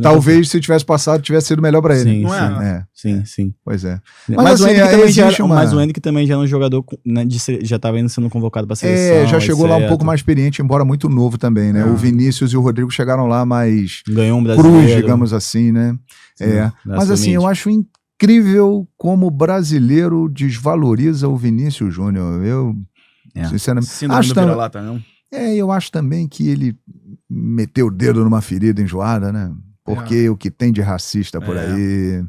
Talvez se tivesse passado, tivesse sido melhor pra ele. Sim, não é? Sim. Pois é. Mas assim, o Hendrick também já era um jogador, né, já estava indo sendo convocado pra seleção. Já chegou lá um pouco mais experiente, embora muito novo também, né? O Vinícius e o Rodrigo chegaram lá mais ganhou um brasileiro, cruz, digamos assim, né? Mas assim, eu acho incrível como o brasileiro desvaloriza o Vinícius Júnior. Eu sinceramente acho vira-lata, não? Eu acho também que ele meteu o dedo numa ferida enjoada, né? Porque o que tem de racista por aí,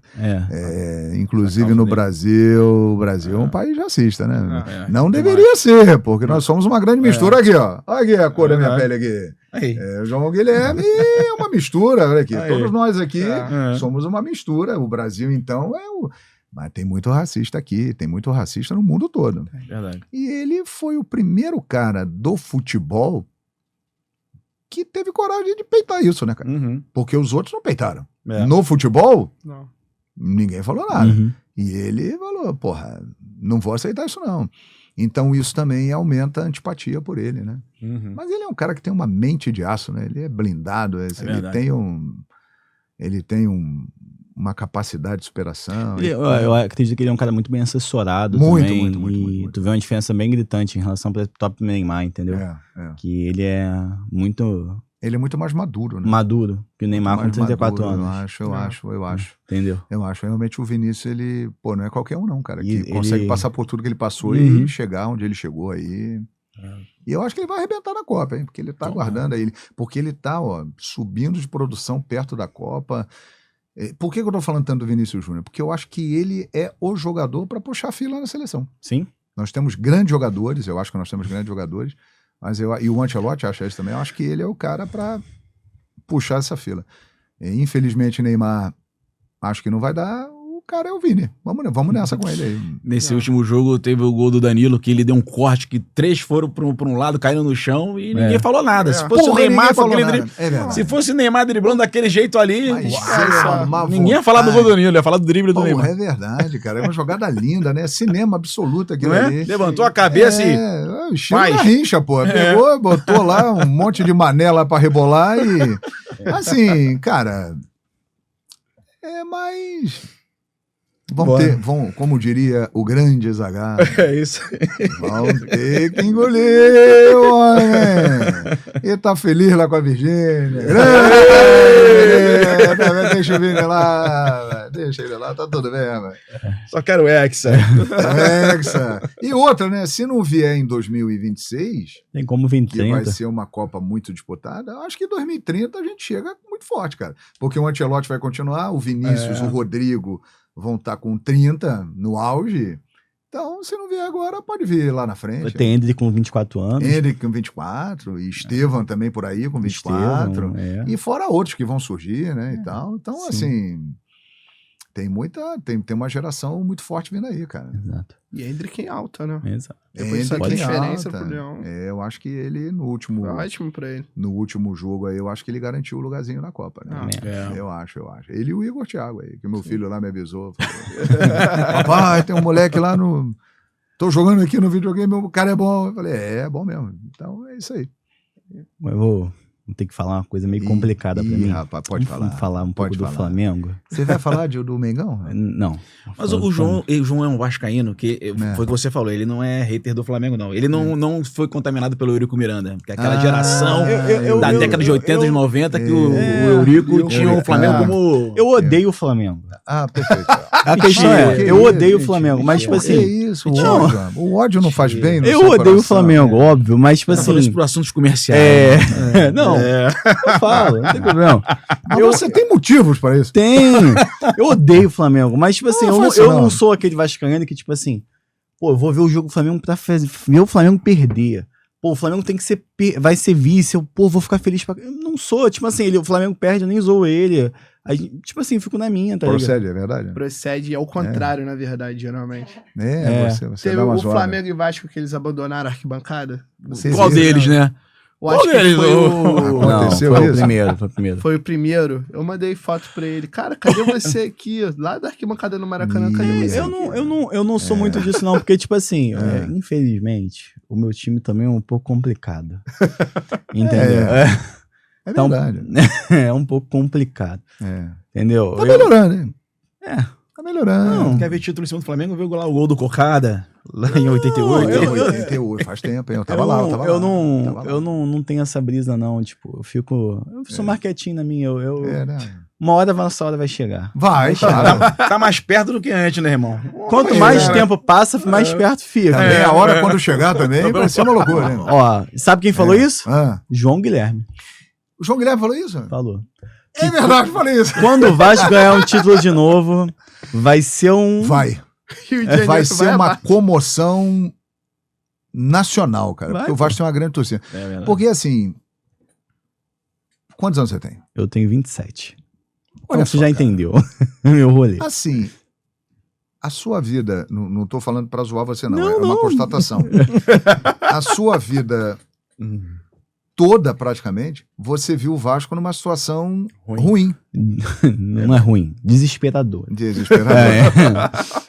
inclusive no Brasil, o Brasil é um país racista, né? Não deveria ser, porque nós somos uma grande mistura aqui, ó. Olha aqui a cor da minha pele aqui. O João Guilherme é uma mistura, olha aqui. Todos nós aqui somos uma mistura. O Brasil, então, Mas tem muito racista aqui, tem muito racista no mundo todo. Verdade. E ele foi o primeiro cara do futebol que teve coragem de peitar isso, né, cara? Porque os outros não peitaram. No futebol, ninguém falou nada. E ele falou, porra, não vou aceitar isso não. Então isso também aumenta a antipatia por ele, né? Mas ele é um cara que tem uma mente de aço, né? Ele é blindado, ele tem uma capacidade de superação. Eu acredito que ele é um cara muito bem assessorado também. Muito. Tu vê uma diferença bem gritante em relação ao top Neymar, entendeu? Que ele é muito... Ele é muito mais maduro, né? Maduro, que o Neymar com 34 anos. Eu acho. Entendeu? Eu acho. Realmente o Vinícius, ele... Pô, não é qualquer um não, cara. Que consegue passar por tudo que ele passou e chegar onde ele chegou aí. E eu acho que ele vai arrebentar na Copa, hein? Porque ele tá aguardando aí. Porque ele tá, subindo de produção perto da Copa. Por que eu tô falando tanto do Vinícius Júnior? Porque eu acho que ele é o jogador para puxar a fila na seleção. Sim. Nós temos grandes jogadores, eu acho que nós temos grandes jogadores, mas e o Ancelotti acha isso também, eu acho que ele é o cara para puxar essa fila. Infelizmente, Neymar, acho que não vai dar, o cara é o Vini. Vamos nessa com ele aí. Nesse último jogo teve o gol do Danilo, que ele deu um corte que 3 foram pra um lado, caíram no chão e ninguém falou nada. Se fosse o Neymar com aquele drible. Se fosse o Neymar driblando daquele jeito ali, ninguém ia falar do gol do Danilo, ia falar do drible do Neymar. É verdade, cara. É uma jogada linda, né? Cinema absoluto aquilo ali. Levantou a cabeça e. O estilo da Rincha, pô. Pegou, botou lá um monte de mané lá pra rebolar e. Assim, cara. Mas. Como diria o grande Zagallo. É isso. Vão ter que engolir, homem. E tá feliz lá com a Virgínia. Deixa o Vini lá. Deixa ele lá, tá tudo bem, velho. Só quero Hexa. E outra, né? Se não vier em 2026, tem como vir que vai ser uma Copa muito disputada, acho que em 2030 a gente chega muito forte, cara. Porque o Ancelotti vai continuar, o Vinícius, o Rodrigo vão estar com 30 no auge. Então, se não vier agora, pode vir lá na frente. Tem Hendrick com 24 anos. Hendrick com 24, e Estevam também por aí com 24. E fora outros que vão surgir, né, e tal. Então, assim, tem uma geração muito forte vindo aí, cara. Exato. E Hendrick em alta, né? Exato. Depois dessa diferença pro Leão. Eu acho que ele no último... Foi ótimo pra ele. No último jogo aí, eu acho que ele garantiu o lugarzinho na Copa, né? Eu acho. Ele e o Igor Thiago aí, que meu filho lá me avisou. Papai, tem um moleque lá no... Tô jogando aqui no videogame, o cara é bom. Eu falei, é bom mesmo. Então, é isso aí. Eu vou ter que falar uma coisa meio complicada pra mim. Rapaz, pode falar. Vamos falar um pouco do Flamengo. Você vai falar do Mengão? Não. Mas o João é um vascaíno, que foi o que você falou, ele não é hater do Flamengo, não. Ele não foi contaminado pelo Eurico Miranda, que é aquela geração da década de 80 e 90 que o Eurico tinha o Flamengo como... Eu odeio o Flamengo. Perfeito. A questão eu odeio o Flamengo, mas tipo assim... É isso, o ódio não faz bem no Eu seu odeio coração, o Flamengo, óbvio, mas tipo assim... Isso por assuntos comerciais. Não, eu falo, não tem problema. Mas você tem motivos para isso? Tem. Eu odeio o Flamengo, mas tipo assim, eu não sou aquele vascaíno que tipo assim, pô, eu vou ver o jogo do Flamengo pra ver o Flamengo perder. Pô, o Flamengo tem que ser, vai ser vice, eu vou ficar feliz pra... Eu não sou, tipo assim, o Flamengo perde, eu nem zoo ele. Aí, tipo assim, fico na minha, tá ligado? Procede, é verdade? Procede ao contrário, na verdade, geralmente. Você teve dá uma o zoada. Flamengo e Vasco que eles abandonaram a arquibancada? Qual deles, né? Eu acho que foi Aconteceu foi isso? o primeiro. Foi o primeiro. Eu mandei foto pra ele. Cara, cadê você aqui? Lá da arquibancada no Maracanã, cadê você? Eu não sou muito disso, não, porque, tipo assim, infelizmente, o meu time também é um pouco complicado. Entendeu? É verdade. É um pouco complicado. Entendeu? Tá melhorando, hein? Tá melhorando. Não. Quer ver título em cima do Flamengo? Viu lá o gol do Cocada, lá em 88. 88, faz tempo, hein? Eu tava lá. Eu não tenho essa brisa, não. Tipo, eu sou mais quietinho na minha. Né? Uma hora nossa hora vai chegar. Vai chegar. Tá mais perto do que antes, né, irmão? Quanto mais tempo passa, mais perto fica. Também a hora quando chegar também vai ser uma loucura, né? Ó, sabe quem falou isso? João Guilherme. O João Guilherme falou isso? Falou. É verdade, falei isso. Quando o Vasco ganhar um título de novo, vai ser Vai ser uma comoção nacional, cara. Porque o Vasco tem uma grande torcida. Porque assim, quantos anos você tem? Eu tenho 27. Olha então só, você já entendeu meu rolê. Assim, a sua vida, não tô falando pra zoar você não, é uma constatação. A sua vida toda, praticamente, você viu o Vasco numa situação ruim. Não é ruim, desesperador.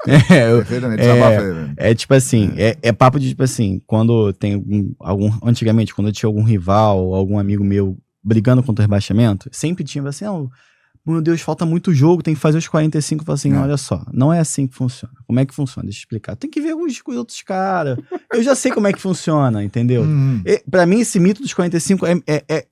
Perfeitamente. Tipo assim, é papo de, tipo assim, quando tem antigamente, quando eu tinha algum rival, algum amigo meu brigando contra o rebaixamento, sempre tinha assim, meu Deus, falta muito jogo, tem que fazer os 45. Eu falo assim, olha só, não é assim que funciona. Como é que funciona? Deixa eu explicar. Tem que ver os outros caras. Eu já sei como é que funciona, entendeu? Pra mim, esse mito dos 45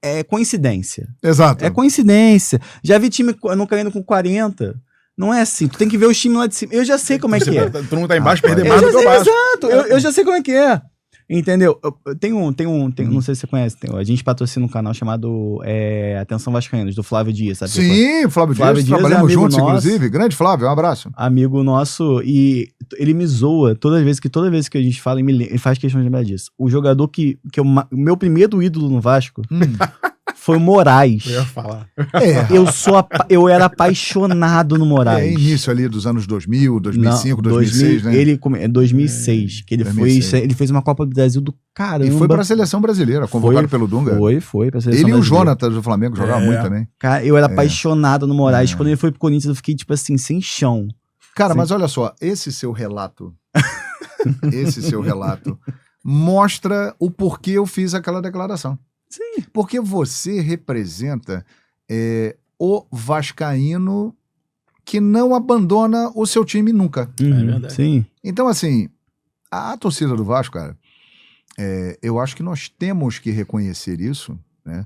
é coincidência. Exato. É coincidência. Já vi time não caindo com 40. Não é assim. Tu tem que ver os times lá de cima. Eu já sei como é que é. Todo mundo tá embaixo, perder mais do que eu baixo. Exato. Eu já sei como é que é. Entendeu? Tem não sei se você conhece, a gente patrocina um canal chamado Atenção Vascaínos, do Flávio Dias, sabe? Sim, Flávio Dias, trabalhamos juntos, inclusive. Grande Flávio, um abraço. Amigo nosso, e ele me zoa toda vez que a gente fala, ele faz questão de lembrar disso. O jogador o meu primeiro ídolo no Vasco foi o Moraes. Eu ia falar. Eu era apaixonado no Moraes. Início ali dos anos 2000, 2005, Não, 2006, né? Ele 2006, que ele 2006. ele fez uma Copa do Brasil do caramba. E foi pra seleção brasileira, convocado pelo Dunga. Foi pra seleção Ele e o brasileira. Jonatas do Flamengo jogavam muito também. Cara, eu era apaixonado no Moraes. Quando ele foi pro Corinthians, eu fiquei, tipo assim, sem chão. Cara, Sim. mas olha só, esse seu relato mostra o porquê eu fiz aquela declaração. Sim. Porque você representa o vascaíno que não abandona o seu time nunca. verdade. Sim. Então, assim, a torcida do Vasco, cara, eu acho que nós temos que reconhecer isso, né?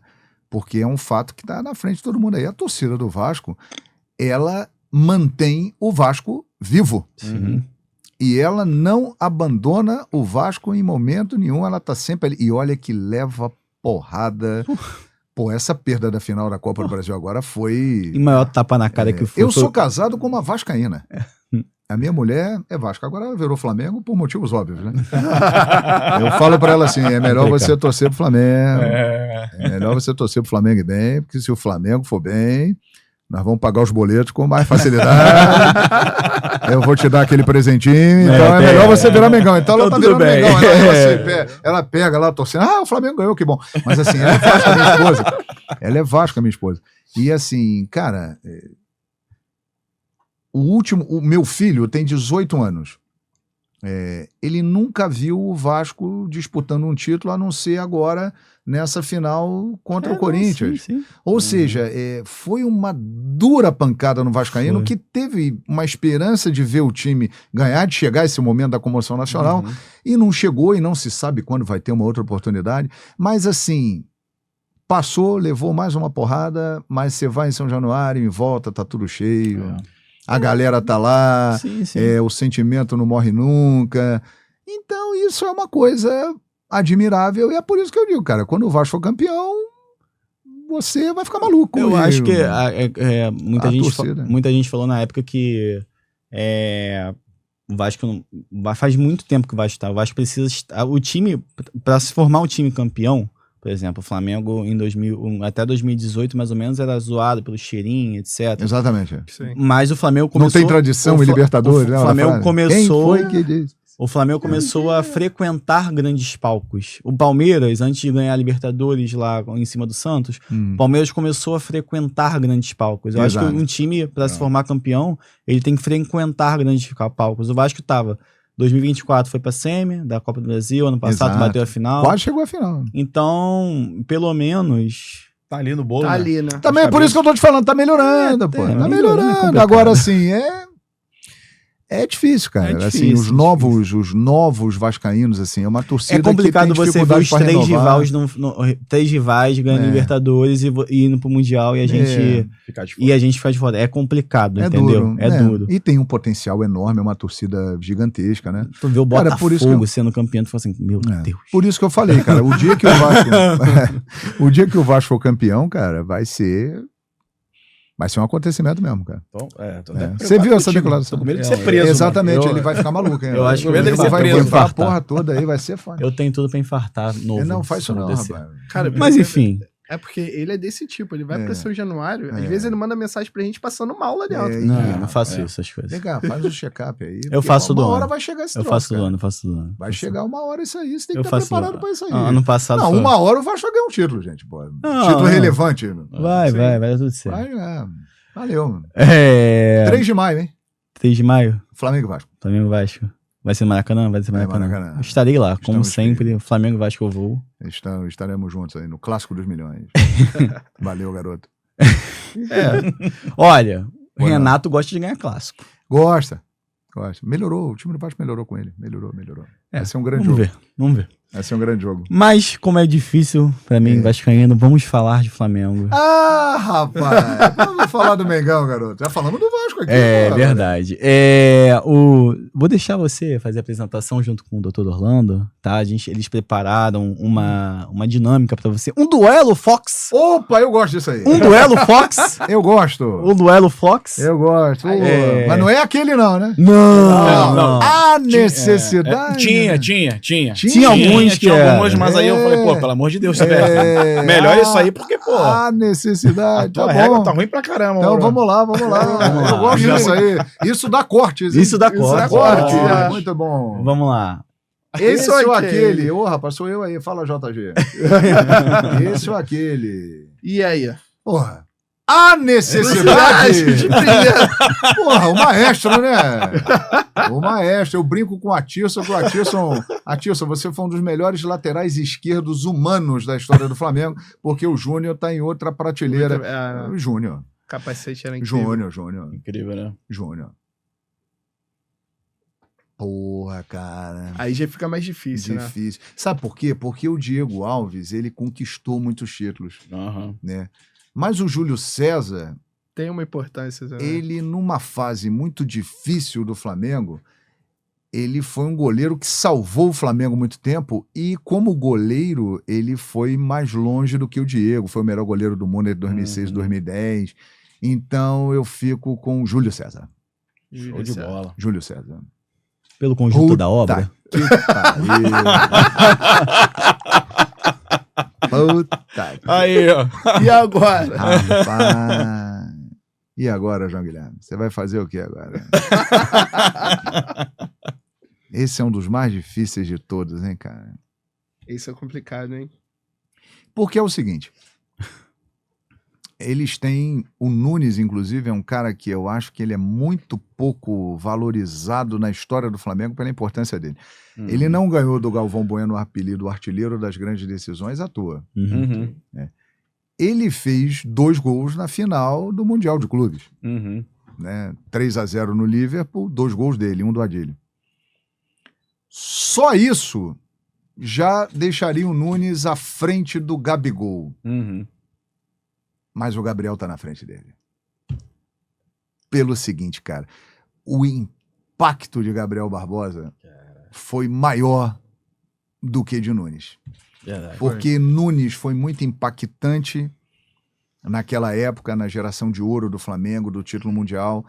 Porque é um fato que está na frente de todo mundo aí. A torcida do Vasco, ela mantém o Vasco vivo. Sim. E ela não abandona o Vasco em momento nenhum, ela tá sempre ali. E olha que leva porrada. Pô, essa perda da final da Copa do Brasil agora foi... E maior tapa na cara que foi. Eu sou casado com uma vascaína. A minha mulher é Vasco. Agora ela virou Flamengo por motivos óbvios, né? Eu falo pra ela assim, é melhor você torcer pro Flamengo. É melhor você torcer pro Flamengo e bem, porque se o Flamengo for bem, nós vamos pagar os boletos com mais facilidade. Eu vou te dar aquele presentinho, então é melhor você virar Mengão. Então ela tá virando Mengão. Ela pega lá torcendo, o Flamengo ganhou, que bom. Mas assim, ela é Vasco, a minha esposa. Ela é Vasco, a minha esposa. E assim, cara... O meu filho tem 18 anos. Ele nunca viu o Vasco disputando um título, a não ser agora nessa final contra o Corinthians. Sim. Ou seja, foi uma dura pancada no Vascaíno, Foi. que teve uma esperança de ver o time ganhar, de chegar a esse momento da comoção nacional, e não chegou, e não se sabe quando vai ter uma outra oportunidade. Mas assim, passou, levou mais uma porrada, mas você vai em São Januário, em volta, tá tudo cheio. A galera tá lá, Sim. o sentimento não morre nunca. Então isso é uma coisa admirável e é por isso que eu digo, cara, quando o Vasco for campeão, você vai ficar maluco. Eu acho que a torcida. muita gente falou na época que o Vasco faz muito tempo que o Vasco tá. O Vasco precisa estar, o time, para se formar um time campeão, por exemplo, o Flamengo até 2018 mais ou menos era zoado pelo cheirinho, etc. Exatamente. Sim. Mas o Flamengo começou... Não tem tradição em Libertadores, né? O Flamengo começou... Quem foi que disse? O Flamengo começou a frequentar grandes palcos. O Palmeiras, antes de ganhar a Libertadores lá em cima do Santos, o Palmeiras começou a frequentar grandes palcos. Eu acho que um time, para se formar campeão, ele tem que frequentar grandes palcos. O Vasco tava... 2024 foi pra semi da Copa do Brasil, ano passado Exato. bateu a final. Quase chegou à final. Então, pelo menos... Tá ali no bolo, Tá né? ali, né? Também é por isso que eu tô te falando, tá melhorando, pô. tá Tá melhorando, é melhorando. complicado. Agora, assim, é difícil, cara. É difícil, assim, os difícil. novos vascaínos, assim, é uma torcida É complicado que tem você ver dificuldade os pra renovar. três rivais ganhando Libertadores e indo pro Mundial e a gente... Ficar de E a gente fica de fora. É complicado, É entendeu? duro. É duro. E tem um potencial enorme, é uma torcida gigantesca, né? Tu vê o Cara, Botafogo por isso que eu- sendo campeão, tu fala assim, meu Deus. Por isso que eu falei, cara, o dia que o Vasco for campeão, cara, vai ser um acontecimento mesmo, cara. Tô até Você preocupado viu essa contigo. declaração? Tô com medo de ser preso. Exatamente, mano. ele vai ficar maluco, hein? Eu acho que ele ele vai vai ser preso. botar a porra toda aí, vai ser foda. Eu tenho tudo pra infartar novo. Não faz isso se não, acontecer. rapaz. Cara, Mas enfim, É porque ele é desse tipo, ele vai É. pra São Januário, às vezes ele manda mensagem pra gente passando mal lá dentro. não faço essas coisas. Vem cá, faz um check-up aí. Eu porque faço uma todo hora ano. vai chegar esse Eu troço, faço cara. do ano, faço do ano. Vai chegar uma hora isso aí, você tem que Eu estar faço preparado do pra isso aí. Ano passado Não, foi. uma hora o Vasco vai ganhar um título, gente. Pô. Não, Título não. relevante. Vai dar tudo certo. Vai, valeu. Mano. 3 de maio, hein? de maio, Flamengo e Vasco. Flamengo e Vasco. Vai ser Maracanã? Vai ser Maracanã. Maracanã. Eu estarei lá, como Estamos sempre. Flamengo e Vasco eu vou. Estaremos juntos aí no Clássico dos Milhões. Valeu, garoto. Olha, o Boa Renato gosta de ganhar clássico. Gosta. Melhorou. O time do Vasco melhorou com ele. Melhorou. Vai ser um grande jogo. Vamos ver. Vai ser um grande jogo. Mas, como é difícil pra mim, vascaíno, vamos falar de Flamengo. Ah, rapaz. Vamos falar do Mengão, garoto. Já falamos do Vasco aqui. É pô. verdade. O Vou deixar você fazer a apresentação junto com o Dr. Orlando, tá? Eles prepararam uma dinâmica pra você. Um duelo Fox! Opa, eu gosto disso aí. Um duelo Fox! Eu gosto. Um duelo Fox! Eu gosto. É. Mas não é aquele não, né? Não. A necessidade. Tinha alguns que era. alguns, mas aí eu falei, pô, pelo amor de Deus, Silvestre. Melhor isso aí, porque, pô, A necessidade. tua Tá régua bom. tá ruim pra caramba. Então mano. vamos lá. Vamos Eu lá. gosto disso aí. Isso dá cortes. hein? Isso dá corte. Corte. É. Muito bom. Vamos lá. Esse ou ou aquele? aquele? Ô, rapaz, sou eu aí. Fala, JG. Esse ou aquele? E aí? Porra. A necessidade. De brilhar. Porra, o maestro, né? O maestro. Eu brinco com o Atilson, Atilson, você foi um dos melhores laterais esquerdos humanos da história do Flamengo, porque o Júnior tá em outra prateleira. O Júnior. Capacete era incrível. Júnior. Incrível, né? Júnior. Porra, cara. Aí já fica mais difícil, né? Difícil. Sabe por quê? Porque o Diego Alves, ele conquistou muitos títulos, Aham. né? Mas o Júlio César, Tem uma importância também. ele numa fase muito difícil do Flamengo, ele foi um goleiro que salvou o Flamengo muito tempo e como goleiro, ele foi mais longe do que o Diego, foi o melhor goleiro do mundo entre 2006 e 2010. Então eu fico com o Júlio César. Show de bola. Júlio César. Pelo conjunto da obra. Que pariu. Puta que Aí, ó. E agora? rapaz. E agora, João Guilherme? Você vai fazer o que agora? Esse é um dos mais difíceis de todos, hein, cara? Isso é complicado, hein? Porque é o seguinte. Eles têm... O Nunes, inclusive, é um cara que eu acho que ele é muito pouco valorizado na história do Flamengo pela importância dele. Ele não ganhou do Galvão Bueno o apelido artilheiro das grandes decisões à toa. Uhum. Ele fez 2 gols na final do Mundial de Clubes. Uhum. Né? 3-0 no Liverpool, 2 gols dele, um do Adílio. Só isso já deixaria o Nunes à frente do Gabigol. Uhum. Mas o Gabriel tá na frente dele. Pelo seguinte, cara, o impacto de Gabriel Barbosa foi maior do que de Nunes. Verdade. Porque Nunes foi muito impactante naquela época, na geração de ouro do Flamengo, do título mundial.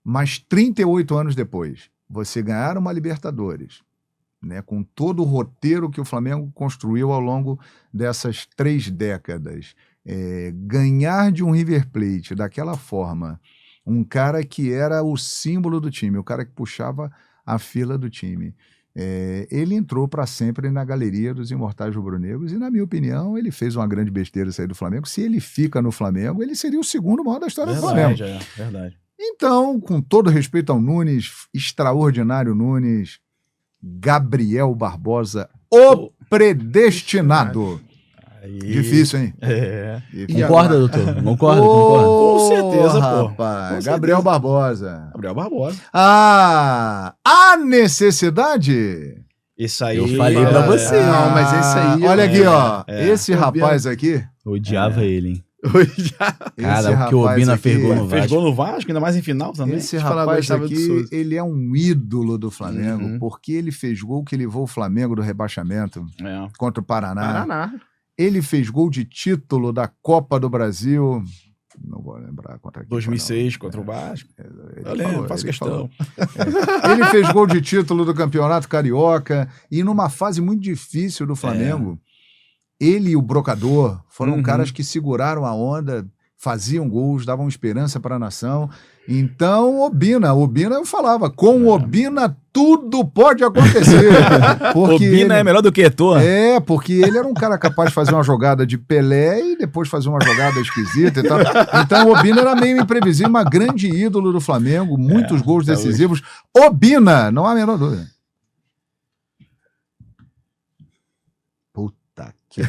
Mas 38 anos depois, você ganhar uma Libertadores, né, com todo o roteiro que o Flamengo construiu ao longo dessas 3 décadas, ganhar de um River Plate daquela forma, um cara que era o símbolo do time, o cara que puxava a fila do time. Ele entrou para sempre na galeria dos imortais rubro-negros e, na minha opinião, ele fez uma grande besteira sair do Flamengo. Se ele fica no Flamengo, ele seria o segundo maior da história do Flamengo. Verdade. Então, com todo respeito ao Nunes, extraordinário Nunes, Gabriel Barbosa, o predestinado. Aí. Difícil, hein? E Concorda, doutor? Concorda? Com certeza, pô. Rapaz, Com Gabriel certeza. Barbosa. Gabriel Barbosa. A necessidade. Isso aí. Eu falei pra você. Não, mas esse aí... Olha aqui, ó. é. Esse rapaz aqui. Odiava ele, hein? Esse Cara, o que o rapaz Obina aqui- fez gol no Fez Vasco. gol no Vasco, ainda mais em final também. Esse Deixa eu falar, eu rapaz gostava do aqui, Souza. ele é um ídolo do Flamengo, Uhum. porque ele fez gol que levou o Flamengo do rebaixamento É. contra o Paraná. Paraná. Ele fez gol de título da Copa do Brasil. Não vou lembrar contra quem foi, 2006 não. contra o Vasco. Ele Eu lembro, falou, faço ele questão. falou. Ele fez gol de título do Campeonato Carioca e numa fase muito difícil do Flamengo. Ele e o Brocador foram Uhum. caras que seguraram a onda, faziam gols, davam esperança para a nação. Então, Obina eu falava, com Obina tudo pode acontecer. Porque Obina é melhor do que Eto'o. porque ele era um cara capaz de fazer uma jogada de Pelé e depois fazer uma jogada esquisita e tal. Então o Obina era meio imprevisível, uma grande ídolo do Flamengo, muitos gols até decisivos. Obina, não há a menor dúvida. Puta que...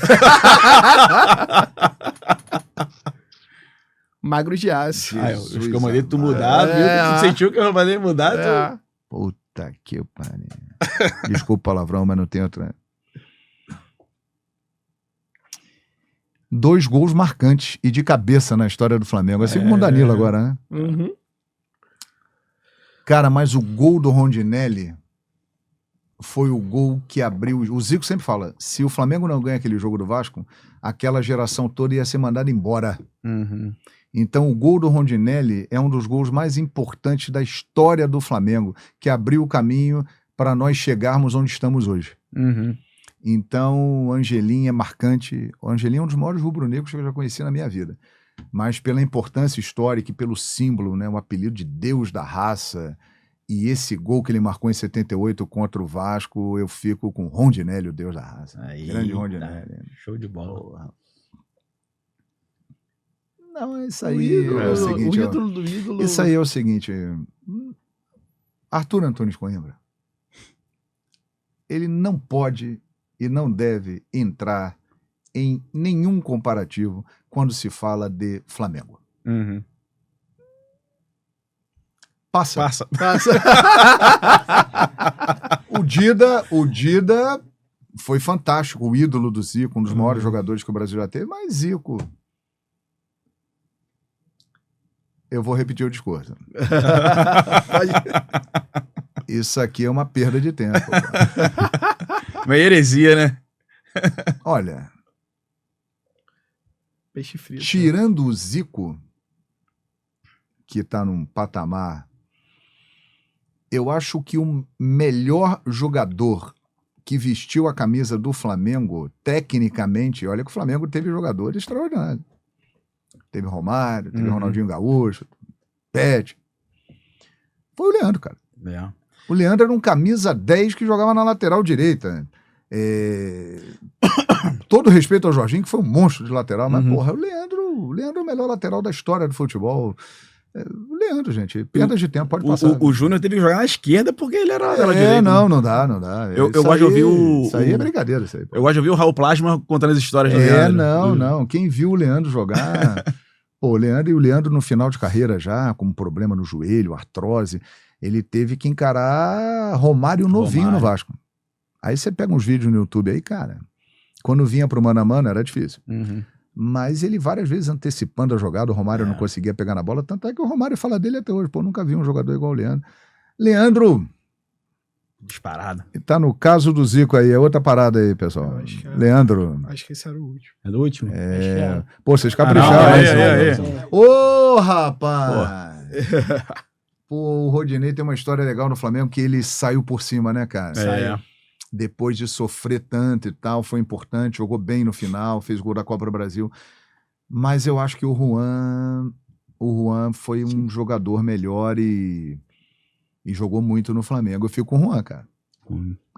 Magro de aço. Jesus Os comandantes tu amado. mudar, viu? É. Tu sentiu que eu mandei mudar, tu... É. Puta que pariu. Desculpa o palavrão, mas não tem outra. 2 gols marcantes e de cabeça na história do Flamengo. Assim como o Danilo agora, né? Uhum. Cara, mas o gol do Rondinelli foi o gol que abriu. O Zico sempre fala: se o Flamengo não ganha aquele jogo do Vasco, aquela geração toda ia ser mandada embora. Uhum. Então, o gol do Rondinelli é um dos gols mais importantes da história do Flamengo, que abriu o caminho para nós chegarmos onde estamos hoje. Uhum. Então, o Angelim é marcante. O Angelim é um dos maiores rubro-negros que eu já conheci na minha vida. Mas pela importância histórica e pelo símbolo, né, o apelido de Deus da raça, e esse gol que ele marcou em 78 contra o Vasco, eu fico com Rondinelli, o Deus da raça. Aí, Grande Rondinelli. Show de bola. Porra. Não, é isso O aí. ídolo, É o seguinte, o ó. ídolo do ídolo. Isso aí é o seguinte. Arthur Antunes Coimbra, ele não pode e não deve entrar em nenhum comparativo quando se fala de Flamengo. Uhum. Passa. Passa. O Dida foi fantástico, o ídolo do Zico, um dos maiores jogadores que o Brasil já teve, mas Zico... Eu vou repetir o discurso. Isso aqui é uma perda de tempo. Uma heresia, né? Olha, Peixe frito. tirando o Zico, que está num patamar, eu acho que o melhor jogador que vestiu a camisa do Flamengo, tecnicamente, olha que o Flamengo teve jogadores extraordinários. Teve Romário, teve Ronaldinho Gaúcho, Pet. Foi o Leandro, cara. É. O Leandro era um camisa 10 que jogava na lateral direita. Todo respeito ao Jorginho, que foi um monstro de lateral, mas, porra, o Leandro é o melhor lateral da história do futebol. O Leandro, gente, perda de tempo, pode passar. O Júnior teve que jogar na esquerda porque ele era lateral direito. Não dá. Eu Isso gosto de ouvir o... Isso aí é brincadeira, isso aí. Pô. Eu gosto de ouvir o Raul Plasma contando as histórias do Leandro. Não. Quem viu o Leandro jogar... Pô, o Leandro no final de carreira já, com um problema no joelho, artrose, ele teve que encarar Romário novinho no Vasco. Aí você pega uns vídeos no YouTube aí, cara, quando vinha pro mano a mano era difícil. Uhum. Mas ele várias vezes antecipando a jogada, o Romário não conseguia pegar na bola, tanto é que o Romário fala dele até hoje, pô, nunca vi um jogador igual o Leandro. Leandro... Disparado. Tá no caso do Zico aí, é outra parada aí, pessoal. Eu acho que é. Leandro. Acho que esse era o último. É do último? Pô, vocês não, capricharam. aí. Ô, rapaz! Pô, o Rodinei tem uma história legal no Flamengo que ele saiu por cima, né, cara? Depois de sofrer tanto e tal, foi importante, jogou bem no final, fez gol da Copa do Brasil. Mas eu acho que o Juan foi um jogador melhor e jogou muito no Flamengo. Eu fico com o Juan, cara.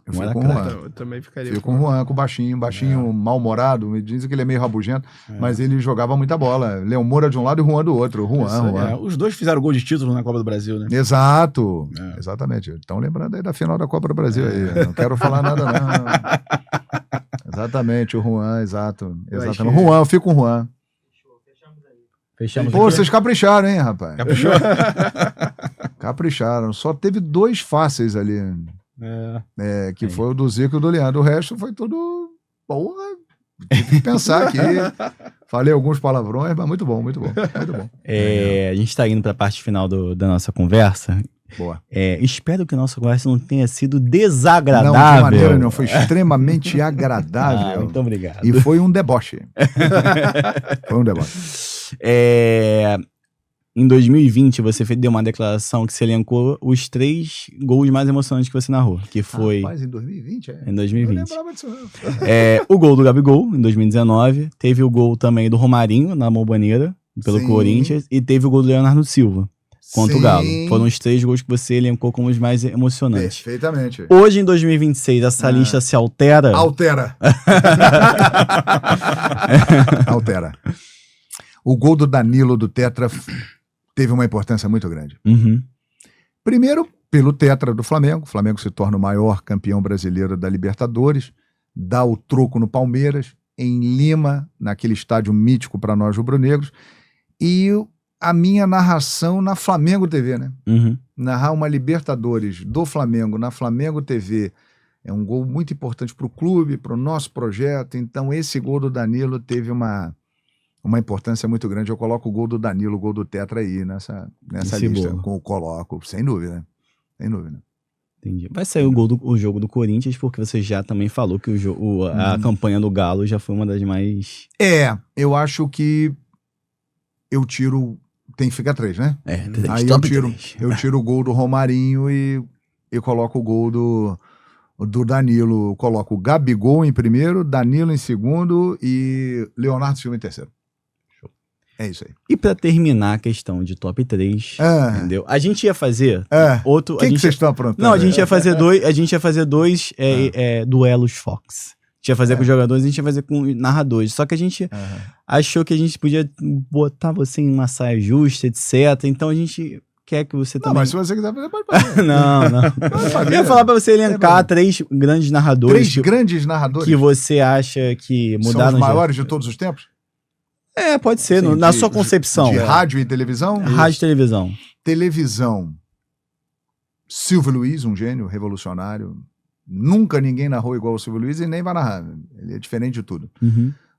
Eu fico com o Juan. Eu também ficaria Fico com o Juan, com o baixinho mal-humorado. Me dizem que ele é meio rabugento, mas ele jogava muita bola. Leão Moura de um lado e Juan do outro. Juan. Os dois fizeram gol de título na Copa do Brasil, né? Exato. Exatamente. Estão lembrando aí da final da Copa do Brasil aí. Não quero falar nada, não. Exatamente, o Juan, exatamente. Juan, eu fico com o Juan. Fechamos Pô, aqui. vocês capricharam, hein, rapaz? Caprichou? Capricharam. Só teve 2 fáceis ali. Que foi o do Zico e o do Leandro. O resto foi tudo... Porra, tive que pensar aqui. Falei alguns palavrões, mas muito bom. A gente tá indo pra parte final da nossa conversa. Boa. Espero que a nossa conversa não tenha sido Não, desagradável. de maneira não. Foi extremamente agradável. Muito obrigado. E foi um deboche. Em 2020, você deu uma declaração que você elencou os 3 gols mais emocionantes que você narrou, que foi... Rapaz, em 2020? Em 2020. Eu lembrava disso. O gol do Gabigol, em 2019. Teve o gol também do Romarinho, na Mombaneira, pelo Sim. Corinthians. E teve o gol do Leonardo Silva, contra o Sim. Galo. Foram os 3 gols que você elencou como os mais emocionantes. Perfeitamente. Hoje, em 2026, essa lista se altera? Altera. Altera. O gol do Danilo do Tetra teve uma importância muito grande. Uhum. Primeiro, pelo Tetra do Flamengo. O Flamengo se torna o maior campeão brasileiro da Libertadores. Dá o troco no Palmeiras, em Lima, naquele estádio mítico para nós rubro-negros. E a minha narração na Flamengo TV, né? Uhum. Narrar uma Libertadores do Flamengo na Flamengo TV é um gol muito importante para o clube, para o nosso projeto. Então, esse gol do Danilo teve uma importância muito grande. Eu coloco o gol do Danilo, o gol do Tetra aí nessa lista. Coloco, sem dúvida. Sem dúvida. Entendi. Vai sair o jogo do Corinthians, porque você já também falou que a campanha do Galo já foi uma das mais... Eu acho que eu tiro... Tem que ficar 3, né? Aí eu tiro o gol do Romarinho e coloco o gol do Danilo. Eu coloco o Gabigol em primeiro, Danilo em segundo e Leonardo Silva em terceiro. Show. É isso aí. E pra terminar a questão de top 3, entendeu? A gente ia fazer outro... O que vocês estão aprontando? Não, a gente ia fazer dois duelos Fox. A gente ia fazer com jogadores, a gente ia fazer com narradores. Só que a gente achou que a gente podia botar você em uma saia justa, etc. Então a gente quer que você também... Não, mas se você quiser fazer, pode fazer. Não. Eu ia falar pra você elencar 3 grandes narradores. 3 grandes narradores? Que você acha que mudaram... São os maiores de todos os tempos? Pode ser, na sua concepção. De rádio e televisão? Rádio e televisão. Televisão. Silvio Luiz, um gênio revolucionário. Nunca ninguém narrou igual o Silvio Luiz e nem vai narrar. Ele é diferente de tudo.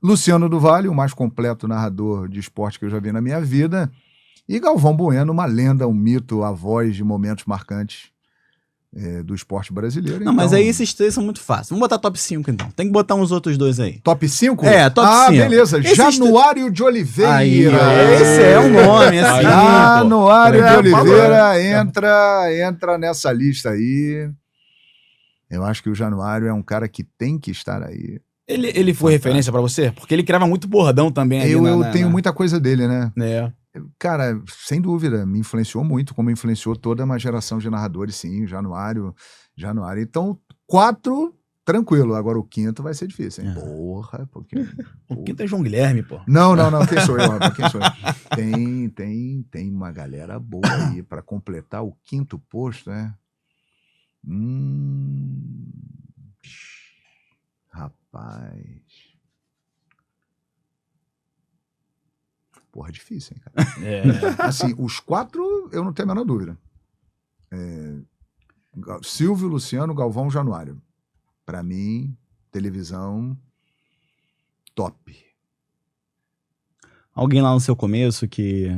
Luciano do Vale, o mais completo narrador de esporte que eu já vi na minha vida. E Galvão Bueno, uma lenda, um mito, a voz de momentos marcantes do esporte brasileiro. Não, então... mas aí esses 3 são muito fáceis. Vamos botar top 5 então. Tem que botar uns outros 2 aí. Top 5? Top 5. Beleza. Januário de Oliveira. Aí, esse é um nome, assim. Januário de Oliveira entra nessa lista aí. Eu acho que o Januário é um cara que tem que estar aí. Ele foi referência pra você? Porque ele criava muito bordão também. Eu tenho muita coisa dele, né? Cara, sem dúvida, me influenciou muito, como influenciou toda uma geração de narradores, sim, Januário. Então, 4, tranquilo. Agora o 5º vai ser difícil, hein? Porra, porque... O 5º é João Guilherme, pô. Não, quem sou eu, rapaz? Quem sou eu? Tem uma galera boa aí pra completar o 5º posto, né? Rapaz... Porra, difícil, hein, cara? Assim, os 4, eu não tenho a menor dúvida. Silvio, Luciano, Galvão, Januário. Pra mim, televisão, top. Alguém lá no seu começo que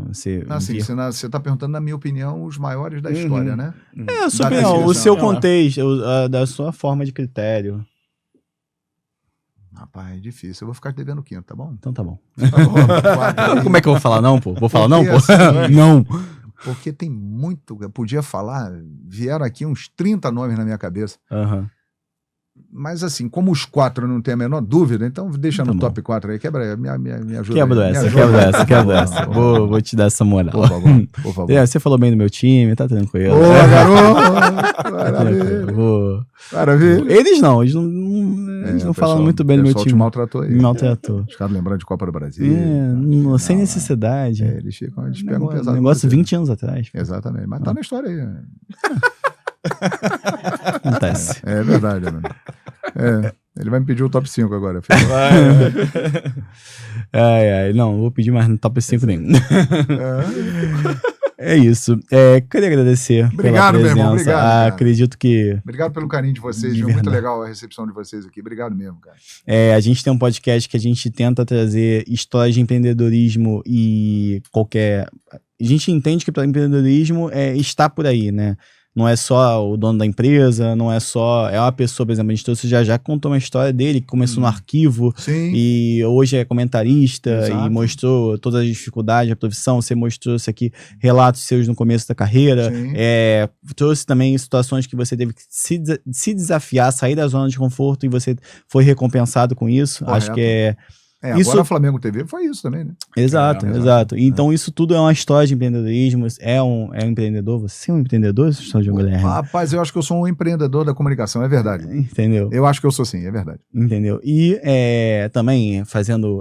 você... Assim, você tá perguntando, na minha opinião, os maiores da história, né? A sua opinião, o seu contexto, da sua forma de critério. Rapaz, é difícil. Eu vou ficar devendo o 5º, tá bom? Então tá bom. Tá Como é que eu vou falar não, pô? Vou falar porque, não, pô? Assim, não. Porque tem muito... Eu podia falar... Vieram aqui uns 30 nomes na minha cabeça. Mas assim, como os 4 eu não tenho a menor dúvida, então deixa no top 4 aí. Quebra, me ajuda. Quebra essa. Vou te dar essa moral. Por favor. Você falou bem do meu time, tá tranquilo. Boa, garoto! Maravilha. Eles não falam muito bem do meu time. Te maltratou aí. Me maltratou. Os caras lembrando de Copa do Brasil. Sem necessidade. Eles pegam pesado. Negócio 20 anos atrás. Exatamente. Mas tá na história aí. Né? Acontece. É verdade, mano. Ele vai me pedir o top 5 agora. Não vou pedir mais no top 5 nenhum. É isso. Queria agradecer. Obrigado, pela presença. meu irmão. Obrigado. Acredito que... Obrigado pelo carinho de vocês. Foi muito legal a recepção de vocês aqui. Obrigado mesmo, cara. A gente tem um podcast que a gente tenta trazer histórias de empreendedorismo e qualquer... A gente entende que para empreendedorismo está por aí, né? Não é só o dono da empresa, não é só... É uma pessoa, por exemplo, a gente trouxe já contou uma história dele, que começou no arquivo. Sim. E hoje é comentarista. Exato. E mostrou todas as dificuldades da profissão. Você mostrou isso aqui, relatos seus no começo da carreira. Sim. Trouxe também situações que você teve que se desafiar, sair da zona de conforto e você foi recompensado com isso. Correto. Acho que Agora a Flamengo TV foi isso também, né? Exato. Então isso tudo é uma história de empreendedorismo, é um empreendedor. Você é um empreendedor, João Guilherme? Rapaz, eu acho que eu sou um empreendedor da comunicação, é verdade. Entendeu? Eu acho que eu sou sim, é verdade. Entendeu? E também fazendo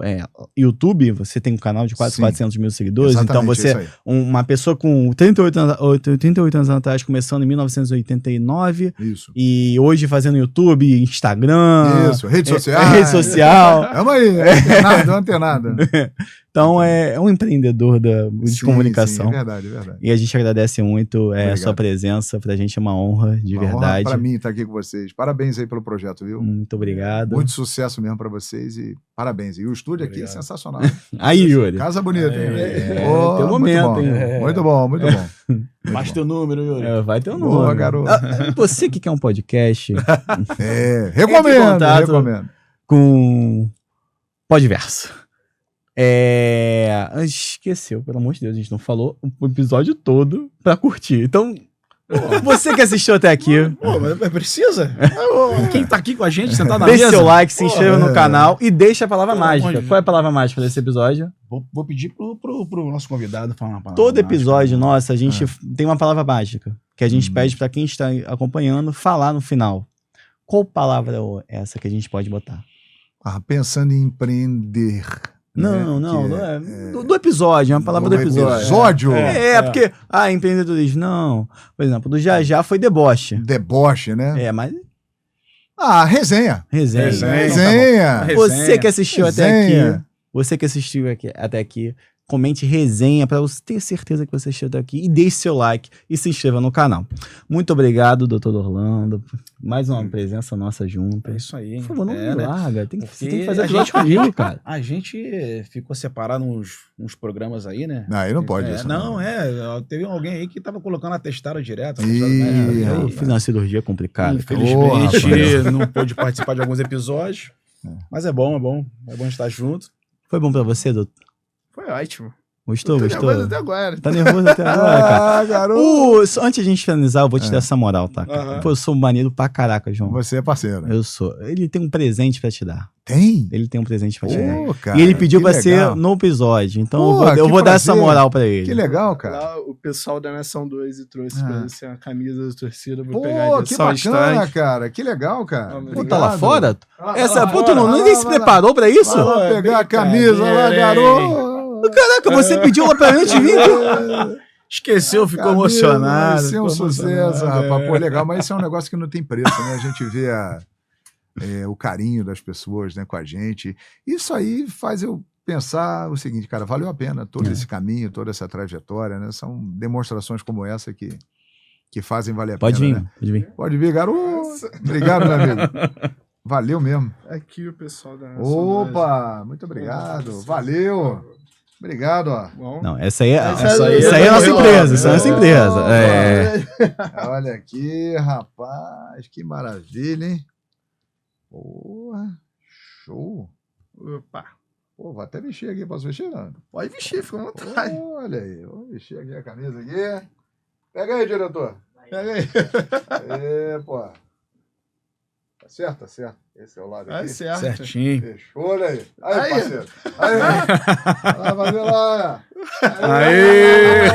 YouTube, você tem um canal de quase 400 mil seguidores, então você é uma pessoa com 38 anos atrás, começando em 1989, isso. E hoje fazendo YouTube, Instagram... Isso, rede social. Rede social. Vamos aí. Antenado. Então, é um empreendedor de Sim, comunicação. Sim, é verdade, é verdade. E a gente agradece muito a Obrigado. sua presença. Pra gente é uma honra, de Uma honra verdade. pra mim estar aqui com vocês. Parabéns aí pelo projeto, viu? Muito obrigado. Muito sucesso mesmo pra vocês e parabéns. E o estúdio aqui é Obrigado. sensacional. Aí, Yuri. Casa bonita, hein? tem um momento, muito bom. hein? Muito bom, muito bom. Baixa teu número, Yuri. Vai ter um Boa, nome. garoto. Você que quer um podcast Recomendo, contato. recomendo. com Podverso. Esqueceu, pelo amor de Deus, a gente não falou o episódio todo pra curtir. Então, você que assistiu até aqui, Pô, mas precisa? Quem tá aqui com a gente, sentado na deixe mesa? seu like, se inscreva no é. canal e deixa a palavra Pelo amor de mágica. Deus. Qual é a palavra mágica desse episódio? Vou pedir pro nosso convidado falar uma palavra. Todo episódio mágica. nosso, a gente tem uma palavra mágica que a gente pede pra quem está acompanhando falar no final. Qual palavra é essa que a gente pode botar? Pensando em empreender. Não, né? não, Que não é. Do episódio, é uma palavra do episódio. Episódio? Porque, empreendedorismo, não. Por exemplo, do Já foi deboche. Deboche, né? Mas Resenha. resenha. Resenha. Você que assistiu até Resenha. aqui, você que assistiu até aqui, comente resenha para você ter certeza que você assistiu até aqui e deixe seu like e se inscreva no canal. Muito obrigado, doutor Orlando. Mais uma presença nossa junto. É isso aí. Por favor, não me né? larga. Você Porque tem que fazer a episódio gente- comigo, cara. A gente ficou separado uns programas aí, né? Aí não pode isso. Teve alguém aí que tava colocando atestado direto. Ih, atestado Eu médico, fiz uma cirurgia complicada. Infelizmente, Porra, não pôde participar de alguns episódios. Mas é bom. É bom estar junto. Foi bom pra você, doutor? Foi ótimo. Gostou? Tô nervoso Gostou? até agora. Tá nervoso até agora, cara. garoto. Antes de a gente finalizar, eu vou te dar essa moral, tá? cara? Aham. Pô, eu sou maneiro pra caraca, João. Você é parceiro. Eu sou. Ele tem um presente pra te dar. Tem? Ele tem um presente pra te dar. Pô, cara, E ele pediu que pra ser legal. no episódio. Então Pô, eu que vou dar essa prazer. moral pra ele. Que legal, cara. Lá o pessoal da Nação 2 trouxe pra você uma camisa da torcida. Vou Pô, pegar que só um bacana, instante. cara. Que legal, cara. Pô, Pô, tá lá Obrigado. fora? Essa, lá pô, tu fora. ninguém se preparou pra isso? Vai lá pegar a camisa lá, garoto. Caraca, você pediu lá pra mim antes de vir? Esqueceu, ficou Camisa, emocionado. Vai ser um ficou sucesso, emocionado, rapaz. Pô, legal, mas isso é um negócio que não tem preço, né? A gente vê o carinho das pessoas, né, com a gente. Isso aí faz eu pensar o seguinte, cara, valeu a pena todo esse caminho, toda essa trajetória, né? São demonstrações como essa que fazem valer a Pode pena, vir, né? pode vir. Pode vir, garoto. Obrigado, meu amigo. Valeu mesmo. Aqui o pessoal da Nação 2. Opa, muito obrigado. Valeu. Obrigado, ó. Bom. Não, essa aí é a é nossa boa. empresa. Essa é a nossa empresa. Olha aqui, rapaz, que maravilha, hein? Porra, show. Opa. Pô, vou até vestir aqui, posso vestir, não? Pode vestir, fica à vontade. Olha aí, vou vestir aqui a camisa aqui. Pega aí, diretor. Pega aí. Pô. Tá certo, tá certo. Esse é o lado Tá aqui. certo. Certinho. Fechou, olha aí. Aí, Aí. parceiro. Aí, vai fazer lá. Aê!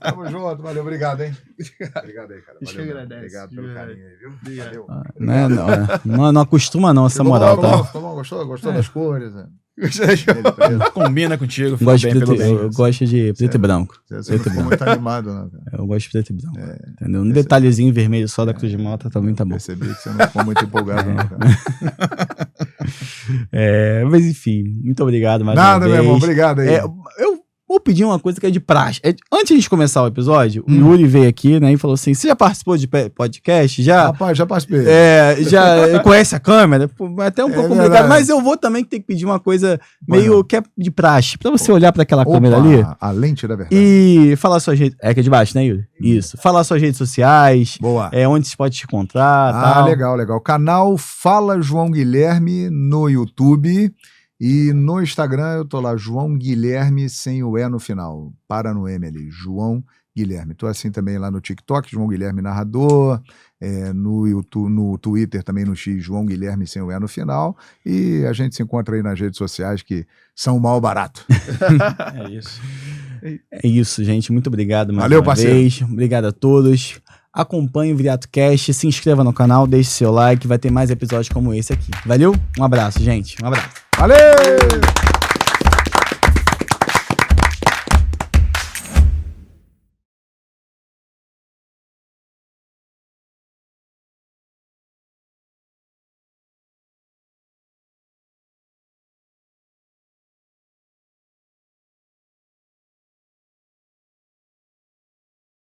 Tamo junto, valeu, obrigado, hein? Obrigado aí, cara. A gente Valeu, agradece, obrigado de pelo verdade. carinho aí, viu? Obrigado. Valeu. Não acostuma não essa Ficou moral, bom, tá? ficou bom, gostou das cores, né? Combina contigo. Eu ficou gosto, de bem preto, pelo bem. eu gosto de preto e branco. Você não Preto e ficou branco. muito animado, não, cara. Eu gosto de preto e branco. Entendeu? Um detalhezinho vermelho só da Cruz de Malta também tá bom. Percebi que você não ficou muito empolgado, não, cara. Mas enfim, muito obrigado mais Nada, uma meu vez. irmão, obrigado aí. Eu vou pedir uma coisa que é de praxe. Antes de a gente começar o episódio, o Yuri veio aqui, né, e falou assim: você já participou de podcast? Já? Rapaz, já participei. Já conhece a câmera? Pô, é até um pouco complicado, verdade. mas eu vou também ter que pedir uma coisa meio que é de praxe, pra você olhar pra aquela câmera Opa, ali a lente da verdade. e falar suas redes. É que é de baixo, né, Yuri? Isso. Falar suas redes sociais, Boa. onde se pode te encontrar, tal. Legal, legal. Canal Fala João Guilherme no YouTube e no Instagram eu tô lá, João Guilherme sem o E no final. Para no M ali, João Guilherme. Tô assim também lá no TikTok, João Guilherme Narrador, no YouTube, no Twitter também no X, João Guilherme sem o E no final. E a gente se encontra aí nas redes sociais que são mal barato. É isso. É isso, gente. Muito obrigado mais Valeu, uma parceiro. vez. Obrigado a todos. Acompanhe o Viriato Cast, se inscreva no canal, deixe seu like, vai ter mais episódios como esse aqui. Valeu? Um abraço, gente. Um abraço. Valeu!